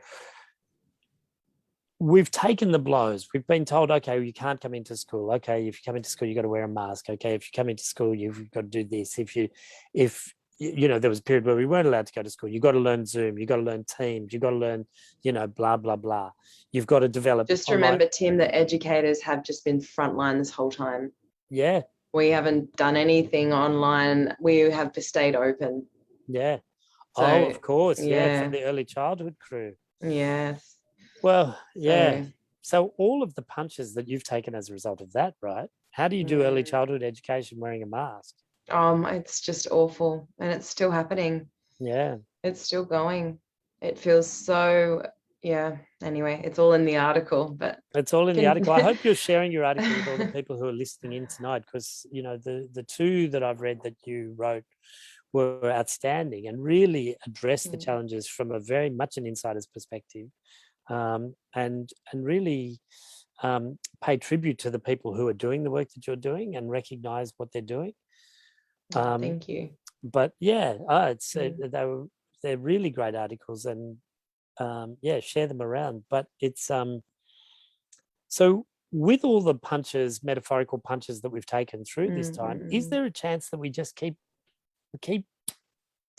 we've taken the blows. We've been told, okay, you can't come into school. Okay, if you come into school, you got to wear a mask. Okay, if you come into school, you've got to do this. If there was a period where we weren't allowed to go to school. You've got to learn Zoom. You've got to learn Teams. You've got to learn, blah, blah, blah. You've got to develop. Just remember, Tim, that educators have just been frontline this whole time. Yeah. We haven't done anything online. We have stayed open. Yeah. So, of course. Yeah. From the early childhood crew. Yes. Well, yeah. So all of the punches that you've taken as a result of that, right? How do you do early childhood education wearing a mask? It's just awful, and it's still happening. Yeah, it's still going. It feels so. Anyway, it's all in the article, but it's all in the article. I hope you're sharing your article with all the people who are listening in tonight, because the 2 that I've read that you wrote were outstanding and really addressed the challenges from a very much an insider's perspective, and really pay tribute to the people who are doing the work that you're doing and recognize what they're doing. Thank you. But yeah, they're really great articles, and share them around. But it's so with all the punches, metaphorical punches that we've taken through this time, is there a chance that we just keep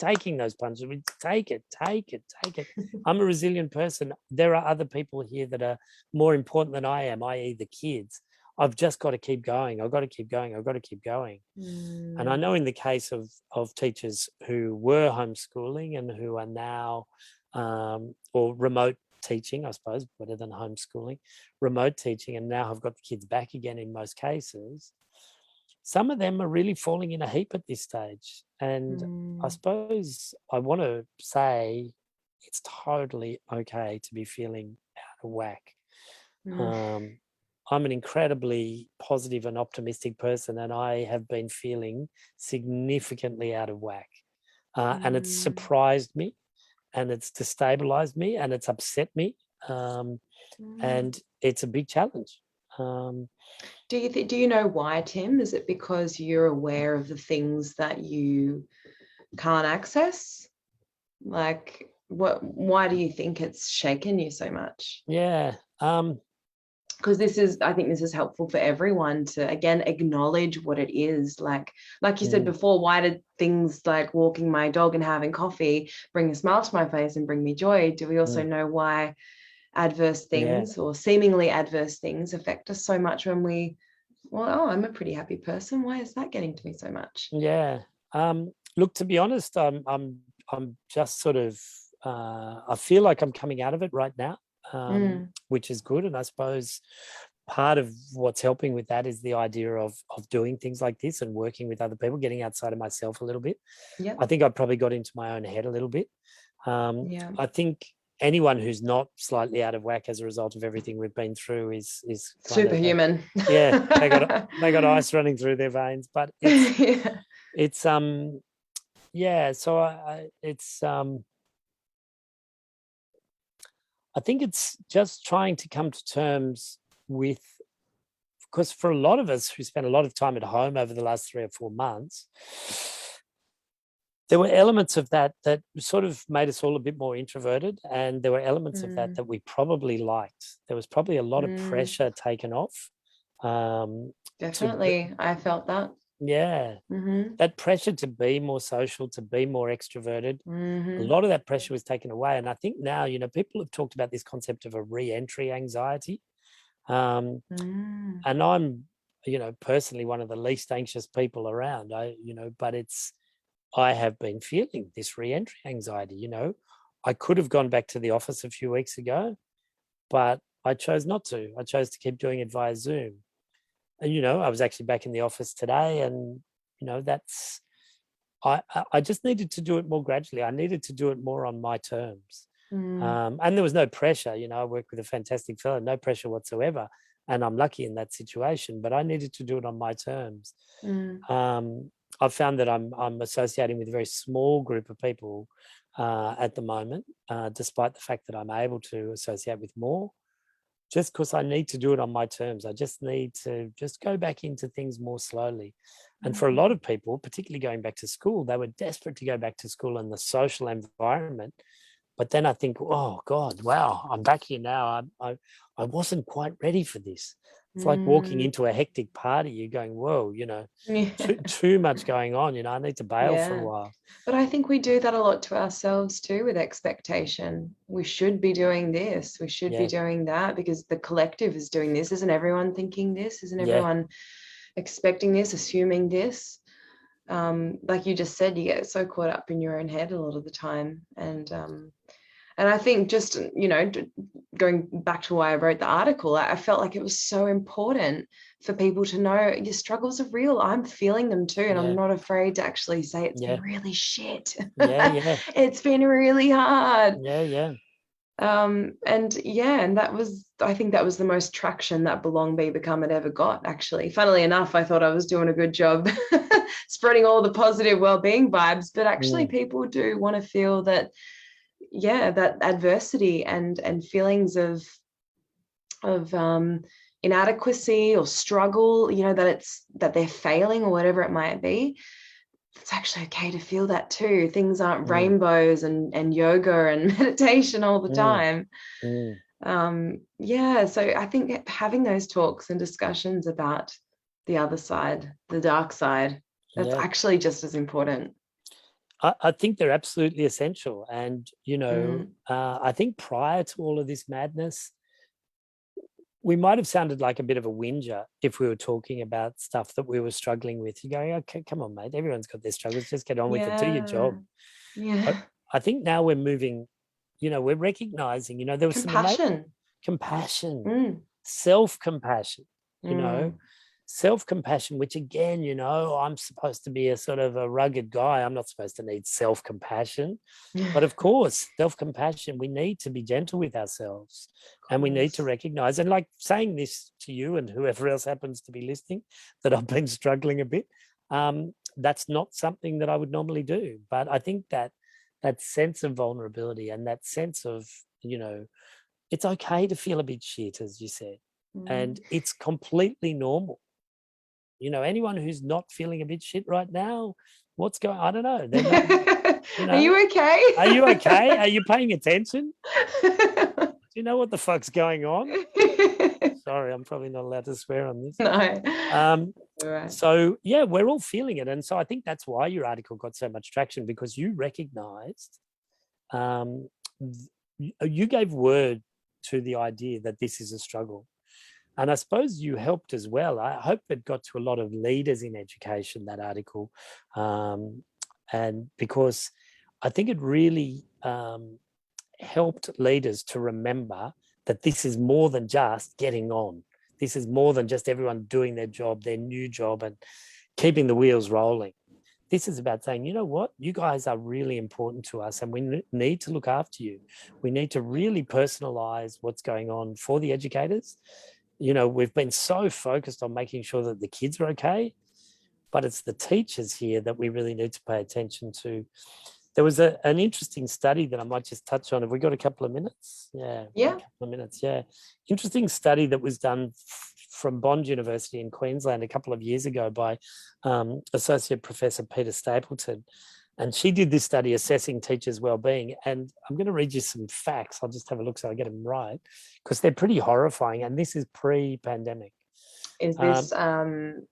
taking those punches? We take it. I'm a resilient person. There are other people here that are more important than I am, i.e. the kids. I've just got to keep going. I've got to keep going. And I know in the case of teachers who were homeschooling and who are now, or remote teaching, I suppose, better than homeschooling, remote teaching, and now have got the kids back again in most cases, some of them are really falling in a heap at this stage. And I suppose I want to say it's totally okay to be feeling out of whack. I'm an incredibly positive and optimistic person, and I have been feeling significantly out of whack. And it's surprised me, and it's destabilized me, and it's upset me. And it's a big challenge. Do you know why, Tim? Is it because you're aware of the things that you can't access? Like, why do you think it's shaken you so much? Yeah. Because I think this is helpful for everyone to, again, acknowledge what it is. Like you said before, why did things like walking my dog and having coffee bring a smile to my face and bring me joy? Do we also know why adverse things or seemingly adverse things affect us so much when I'm a pretty happy person. Why is that getting to me so much? Yeah. Look, to be honest, I'm just sort of, I feel like I'm coming out of it right now, which is good. And I suppose part of what's helping with that is the idea of doing things like this and working with other people, getting outside of myself a little bit. Yeah. I think I probably got into my own head a little bit. I think anyone who's not slightly out of whack as a result of everything we've been through is superhuman. They got ice running through their veins. But it's so I think it's just trying to come to terms with, because for a lot of us who spent a lot of time at home over the last 3 or 4 months, there were elements of that sort of made us all a bit more introverted, and there were elements of that we probably liked. There was probably a lot of pressure taken off. Definitely, I felt that. Yeah, that pressure to be more social, to be more extroverted, a lot of that pressure was taken away. And I think now, people have talked about this concept of a re-entry anxiety. And I'm, personally one of the least anxious people around, but I have been feeling this re-entry anxiety. I could have gone back to the office a few weeks ago, but I chose not to. I chose to keep doing it via Zoom. And, I was actually back in the office today, and, I just needed to do it more gradually. I needed to do it more on my terms. And there was no pressure. I work with a fantastic fellow, no pressure whatsoever. And I'm lucky in that situation, but I needed to do it on my terms. I've found that I'm associating with a very small group of people at the moment, despite the fact that I'm able to associate with more, just because I need to do it on my terms. I just need to just go back into things more slowly. And for a lot of people, particularly going back to school, they were desperate to go back to school in the social environment. But then I think, oh God, wow, I'm back here now. I wasn't quite ready for this. It's like walking into a hectic party. You're going, whoa, too much going on. I need to bail for a while. But I think we do that a lot to ourselves too, with expectation. We should be doing this. We should be doing that because the collective is doing this. Isn't everyone thinking this? Isn't everyone expecting this, assuming this? Like you just said, you get so caught up in your own head a lot of the time. And I think just, going back to why I wrote the article, I felt like it was so important for people to know your struggles are real. I'm feeling them too. And I'm not afraid to actually say it's been really shit. It's been really hard. And I think that was the most traction that Belong Be Become had ever got, actually. Funnily enough, I thought I was doing a good job spreading all the positive well-being vibes, but actually people do want to feel that, that adversity and feelings of inadequacy or struggle, that they're failing or whatever it might be. It's actually okay to feel that too. Things aren't rainbows and yoga and meditation all the time. So I think having those talks and discussions about the other side, the dark side, that's actually just as important. I think they're absolutely essential. And, I think prior to all of this madness, we might have sounded like a bit of a whinger if we were talking about stuff that we were struggling with. You're going, okay, come on, mate. Everyone's got their struggles. Just get on with it. Do your job. Yeah. I think now we're moving, we're recognizing, there was compassion, self-compassion, self-compassion, which again, I'm supposed to be a sort of a rugged guy. I'm not supposed to need self-compassion. But of course, self-compassion, we need to be gentle with ourselves and we need to recognize, and like saying this to you and whoever else happens to be listening, that I've been struggling a bit. That's not something that I would normally do. But I think that sense of vulnerability and that sense of, it's okay to feel a bit shit, as you said, and it's completely normal. Anyone who's not feeling a bit shit right now, what's going on? I don't know. They're not, Are you okay? Are you okay? Are you paying attention? Do you know what the fuck's going on? Sorry, I'm probably not allowed to swear on this. No. Right. So, we're all feeling it. And so I think that's why your article got so much traction, because you recognized, you gave word to the idea that this is a struggle. And I suppose you helped as well. I hope it got to a lot of leaders in education, that article. And because I think it really helped leaders to remember that this is more than just getting on. This is more than just everyone doing their job, their new job, and keeping the wheels rolling. This is about saying, you know what, you guys are really important to us and we need to look after you. We need to really personalize what's going on for the educators. We've been so focused on making sure that the kids are okay, but it's the teachers here that we really need to pay attention to. There was an interesting study that I might just touch on. Have we got a couple of minutes? Yeah. A couple of minutes, Interesting study that was done from Bond University in Queensland a couple of years ago by Associate Professor Peter Stapleton. And she did this study assessing teachers' wellbeing. And I'm going to read you some facts. I'll just have a look so I get them right, because they're pretty horrifying. And this is pre-pandemic. Is this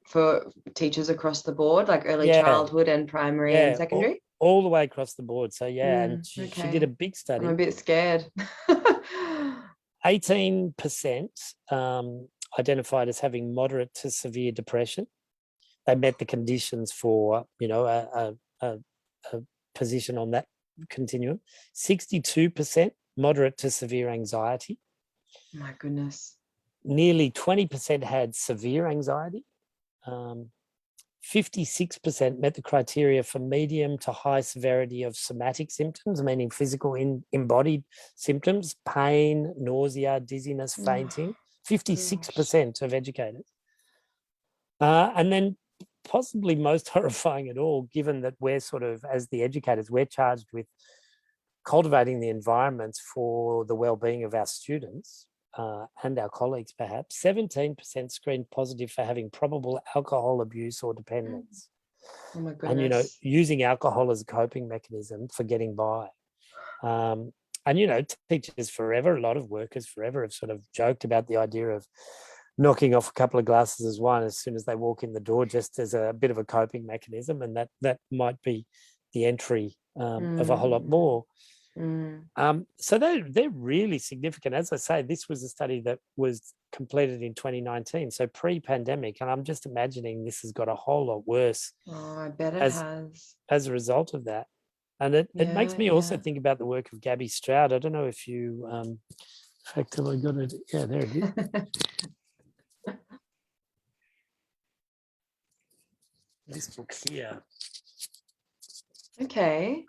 for teachers across the board, like early childhood and primary and secondary? All the way across the board. So, and she did a big study. I'm a bit scared. 18% identified as having moderate to severe depression. They met the conditions for, a position on that continuum. 62% moderate to severe anxiety. My goodness. Nearly 20% had severe anxiety. 56% met the criteria for medium to high severity of somatic symptoms, meaning physical embodied symptoms, pain, nausea, dizziness, fainting. 56% of educators. And then possibly most horrifying at all, given that we're sort of, as the educators, we're charged with cultivating the environments for the well-being of our students and our colleagues, perhaps. 17% screened positive for having probable alcohol abuse or dependence. Oh my goodness. And, using alcohol as a coping mechanism for getting by. And, teachers forever, a lot of workers forever have sort of joked about the idea of knocking off a couple of glasses of wine as soon as they walk in the door, just as a bit of a coping mechanism. And that might be the entry of a whole lot more. So they're really significant. As I say, this was a study that was completed in 2019, so pre-pandemic, and I'm just imagining this has got a whole lot worse. Oh, I bet it has. As a result of that. And it makes me also think about the work of Gabby Stroud. I don't know if you, in fact, have I got it? Yeah, there it is. This book here. Okay.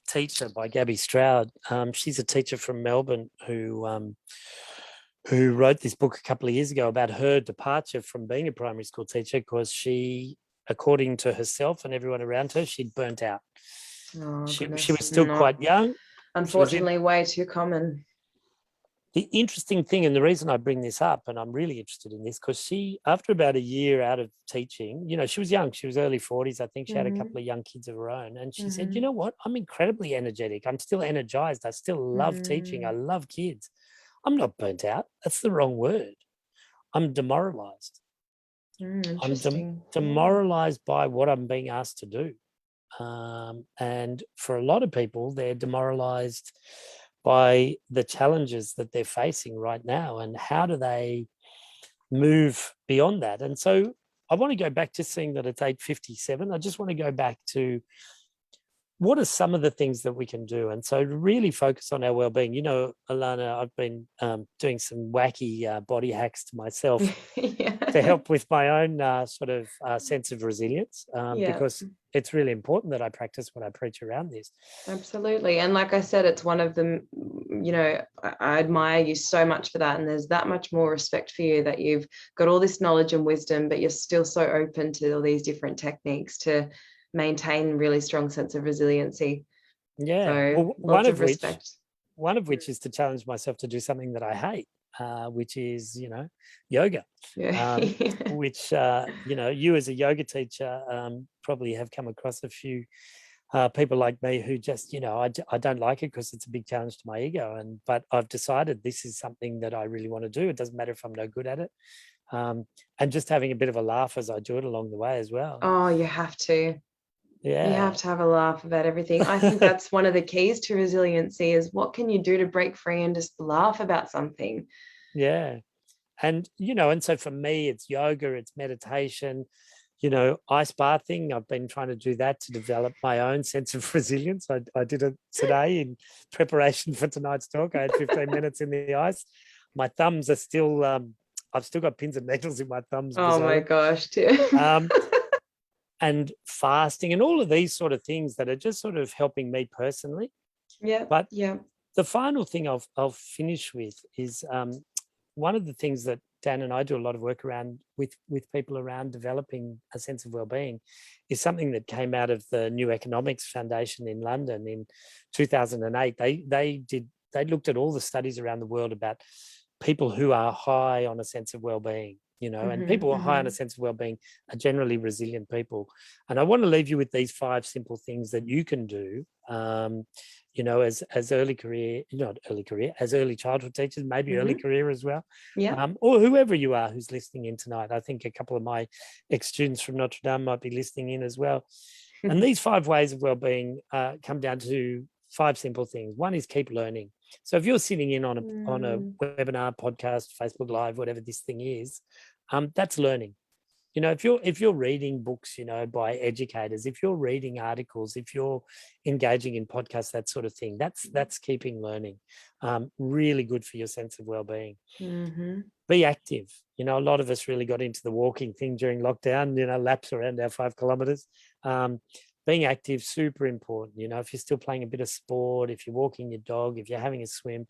Teacher by Gabby Stroud. She's a teacher from Melbourne who wrote this book a couple of years ago about her departure from being a primary school teacher, because she according to herself and everyone around her, she'd burnt out. Oh, She goodness. was still quite young. Unfortunately, way too common. The interesting thing, and the reason I bring this up, and I'm really interested in this, because she, after about a year out of teaching, she was young, she was early 40s. I think she had a couple of young kids of her own. And she said, you know what? I'm incredibly energetic. I'm still energized. I still love teaching. I love kids. I'm not burnt out. That's the wrong word. I'm demoralized. I'm demoralized by what I'm being asked to do. And for a lot of people, they're demoralized by the challenges that they're facing right now, and how do they move beyond that? And so I want to go back to seeing that it's 8:57. I just want to go back to what are some of the things that we can do? And so to really focus on our well-being. Alana, I've been doing some wacky body hacks to myself to help with my own sense of resilience, because it's really important that I practice what I preach around this. Absolutely. And like I said, it's one of them, I admire you so much for that. And there's that much more respect for you, that you've got all this knowledge and wisdom, but you're still so open to all these different techniques to maintain really strong sense of resiliency. Yeah. So well, respect. One of which is to challenge myself to do something that I hate, which is, yoga. Which, you as a yoga teacher probably have come across a few people like me who just, I don't like it because it's a big challenge to my ego. But I've decided this is something that I really want to do. It doesn't matter if I'm no good at it. And just having a bit of a laugh as I do it along the way as well. Oh, you have to. Yeah. You have to have a laugh about everything. I think that's one of the keys to resiliency, is what can you do to break free and just laugh about something? Yeah. And, and so for me, it's yoga, it's meditation, ice bathing. I've been trying to do that to develop my own sense of resilience. I did it today in preparation for tonight's talk. I had 15 minutes in the ice. My thumbs are still, I've still got pins and needles in my thumbs. Oh my gosh, too. And fasting and all of these sort of things that are just sort of helping me personally. Yeah. But yeah. The final thing I'll finish with is one of the things that Dan and I do a lot of work around with people around developing a sense of well-being is something that came out of the New Economics Foundation in London in 2008. They looked at all the studies around the world about people who are high on a sense of well-being, and people who are high on a sense of well-being are generally resilient people. And I want to leave you with these 5 simple things that you can do, as early childhood teachers, maybe early career as well, or whoever you are who's listening in tonight. I think a couple of my ex-students from Notre Dame might be listening in as well. And these 5 ways of well-being come down to 5 simple things. One is keep learning. So if you're sitting in on a webinar, podcast, Facebook Live, whatever this thing is, that's learning. If you're reading books, by educators, if you're reading articles, if you're engaging in podcasts, that sort of thing, that's keeping learning. Really good for your sense of well-being. Be active. A lot of us really got into the walking thing during lockdown, laps around our 5 kilometers. Being active, super important. If you're still playing a bit of sport, if you're walking your dog, if you're having a swim.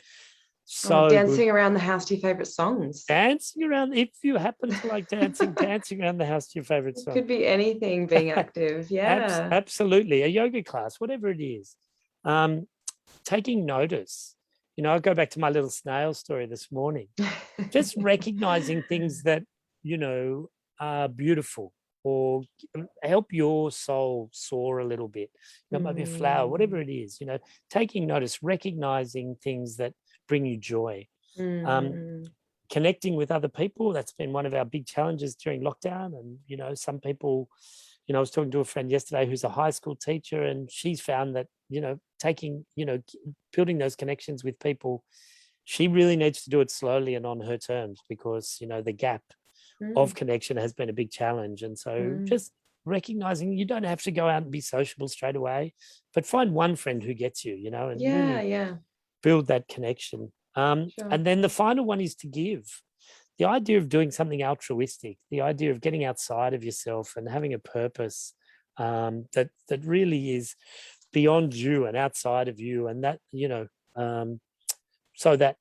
So dancing around the house to your favorite songs. Dancing around, if you happen to like dancing, dancing around the house to your favorite song. It could be anything, being active. Yeah. Absolutely. A yoga class, whatever it is. Taking notice. I go back to my little snail story this morning. Just recognizing things that, are beautiful or help your soul soar a little bit. It might be a flower, whatever it is, taking notice, recognizing things that bring you joy. Connecting with other people, that's been one of our big challenges during lockdown. And, some people, I was talking to a friend yesterday who's a high school teacher, and she's found that, building those connections with people, she really needs to do it slowly and on her terms, because, the gap of connection has been a big challenge. And so just recognizing you don't have to go out and be sociable straight away, but find one friend who gets you, and really build that connection. And then the final one is to give. The idea of doing something altruistic, the idea of getting outside of yourself and having a purpose that really is beyond you and outside of you. And that, so that,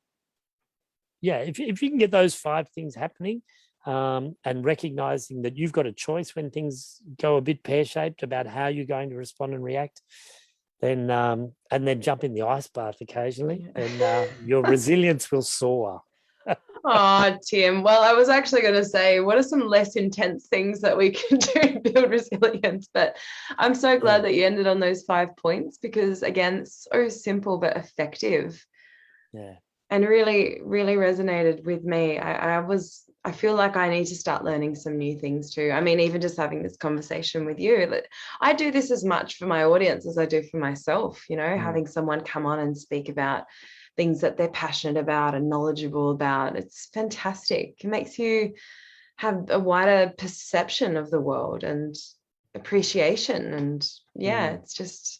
if you can get those 5 things happening, and recognizing that you've got a choice when things go a bit pear-shaped about how you're going to respond and react, then and then jump in the ice bath occasionally, and your resilience will soar. Oh, Tim. Well, I was actually going to say, what are some less intense things that we can do to build resilience? But I'm so glad that you ended on those 5 points, because, again, it's so simple but effective. Yeah. And really, really resonated with me. I feel like I need to start learning some new things too. I mean, even just having this conversation with you, that I do this as much for my audience as I do for myself, having someone come on and speak about things that they're passionate about and knowledgeable about. It's fantastic. It makes you have a wider perception of the world and appreciation. And it's just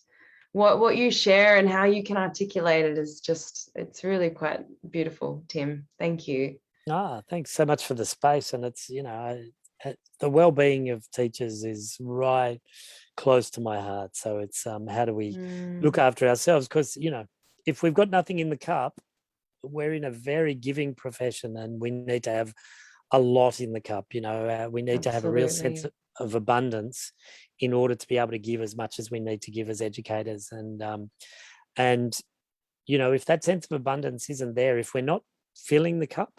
what you share and how you can articulate it is just, it's really quite beautiful, Tim. Thank you. Thanks so much for the space. And it's, the well-being of teachers is right close to my heart. So it's how do we look after ourselves? Because, if we've got nothing in the cup, we're in a very giving profession, and we need to have a lot in the cup. We need to have a real sense of abundance in order to be able to give as much as we need to give as educators. And if that sense of abundance isn't there, if we're not filling the cup,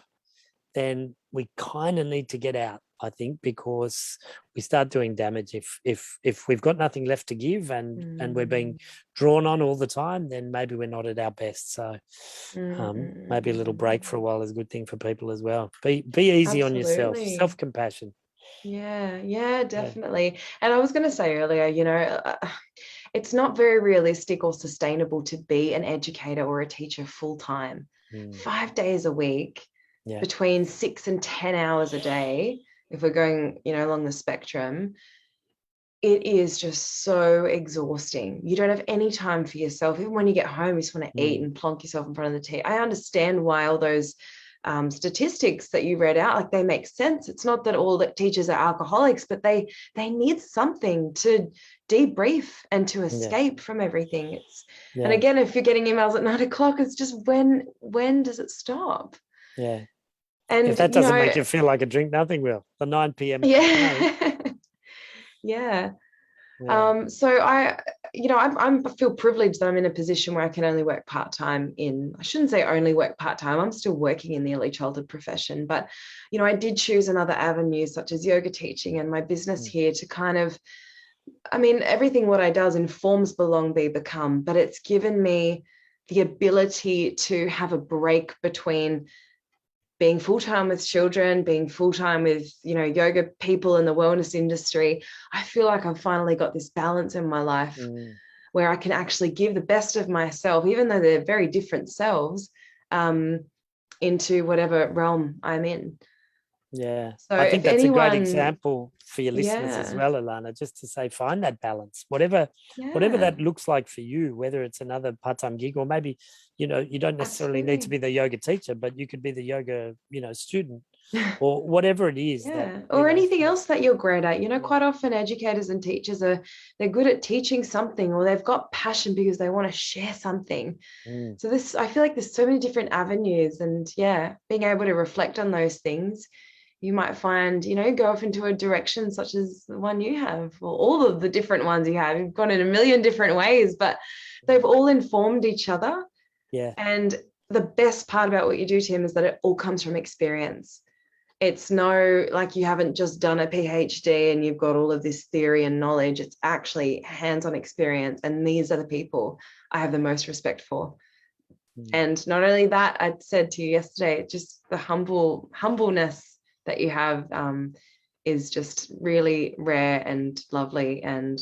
then we kind of need to get out, I think, because we start doing damage. If we've got nothing left to give and we're being drawn on all the time, then maybe we're not at our best. So maybe a little break for a while is a good thing for people as well. Be easy on yourself, self-compassion. Yeah, definitely. And I was going to say earlier, it's not very realistic or sustainable to be an educator or a teacher full-time, 5 days a week. Yeah. Between 6 and 10 hours a day, if we're going, along the spectrum, it is just so exhausting. You don't have any time for yourself. Even when you get home, you just want to eat and plonk yourself in front of the TV. I understand why all those statistics that you read out, like, they make sense. It's not that all that teachers are alcoholics, but they need something to debrief and to escape from everything. And again, if you're getting emails at 9 o'clock, it's just when does it stop? Yeah. And if that doesn't make you feel like a drink, nothing will. The 9 p.m. So I feel privileged that I'm in a position where I can only work part-time I shouldn't say only work part-time. I'm still working in the early childhood profession, but I did choose another avenue such as yoga teaching and my business here to kind of, everything what I does informs belong, be, become, but it's given me the ability to have a break between being full-time with children, being full-time with, yoga people in the wellness industry. I feel like I've finally got this balance in my life where I can actually give the best of myself, even though they're very different selves, into whatever realm I'm in. Yeah, so I think that's a great example for your listeners as well, Alana, just to say, find that balance, whatever that looks like for you, whether it's another part-time gig or maybe, you don't necessarily need to be the yoga teacher, but you could be the yoga, student or whatever it is. Or anything else that you're great at. Quite often educators and teachers they're good at teaching something, or they've got passion because they want to share something. So I feel like there's so many different avenues, and being able to reflect on those things, you might find, go off into a direction such as the one you have, or all of the different ones you have. You've gone in a million different ways, but they've all informed each other. Yeah. And the best part about what you do, Tim, is that it all comes from experience. It's like you haven't just done a PhD and you've got all of this theory and knowledge. It's actually hands-on experience. And these are the people I have the most respect for. And not only that, I said to you yesterday, just the humbleness that you have is just really rare and lovely. And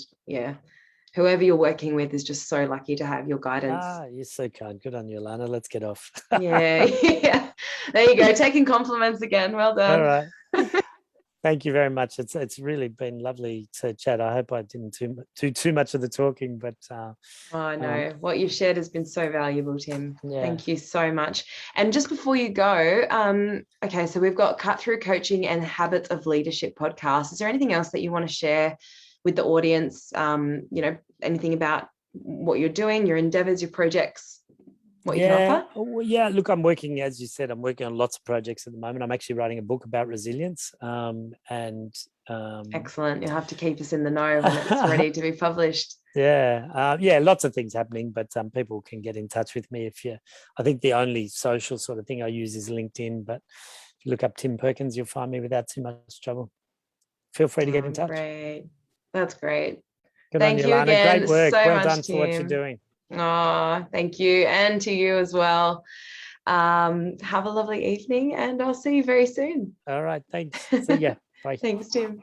whoever you're working with is just so lucky to have your guidance. You're so kind. Good on you, Lana. Let's get off. Yeah. There you go. Taking compliments again. Well done. All right. Thank you very much. It's really been lovely to chat. I hope I didn't do too much of the talking, but no, what you've shared has been so valuable, Tim. Thank you so much. And just before you go, okay, so we've got Cut Through Coaching and Habits of Leadership podcast. Is there anything else that you want to share with the audience? Anything about what you're doing, your endeavors, your projects? what you can offer? Yeah, look, I'm working, as you said, I'm working on lots of projects at the moment. I'm actually writing a book about resilience, Excellent. You'll have to keep us in the know when it's ready to be published. Yeah, lots of things happening, but people can get in touch with me I think the only social sort of thing I use is LinkedIn, but if you look up Tim Perkins, you'll find me without too much trouble. Feel free to get in touch. Great. That's great. Good Thank on you Lana. again Great work. so Well much, done for what you're Tim. doing. Oh, thank you. And to you as well. Have a lovely evening and I'll see you very soon. All right. Thanks. See ya. Bye. Thanks, Tim.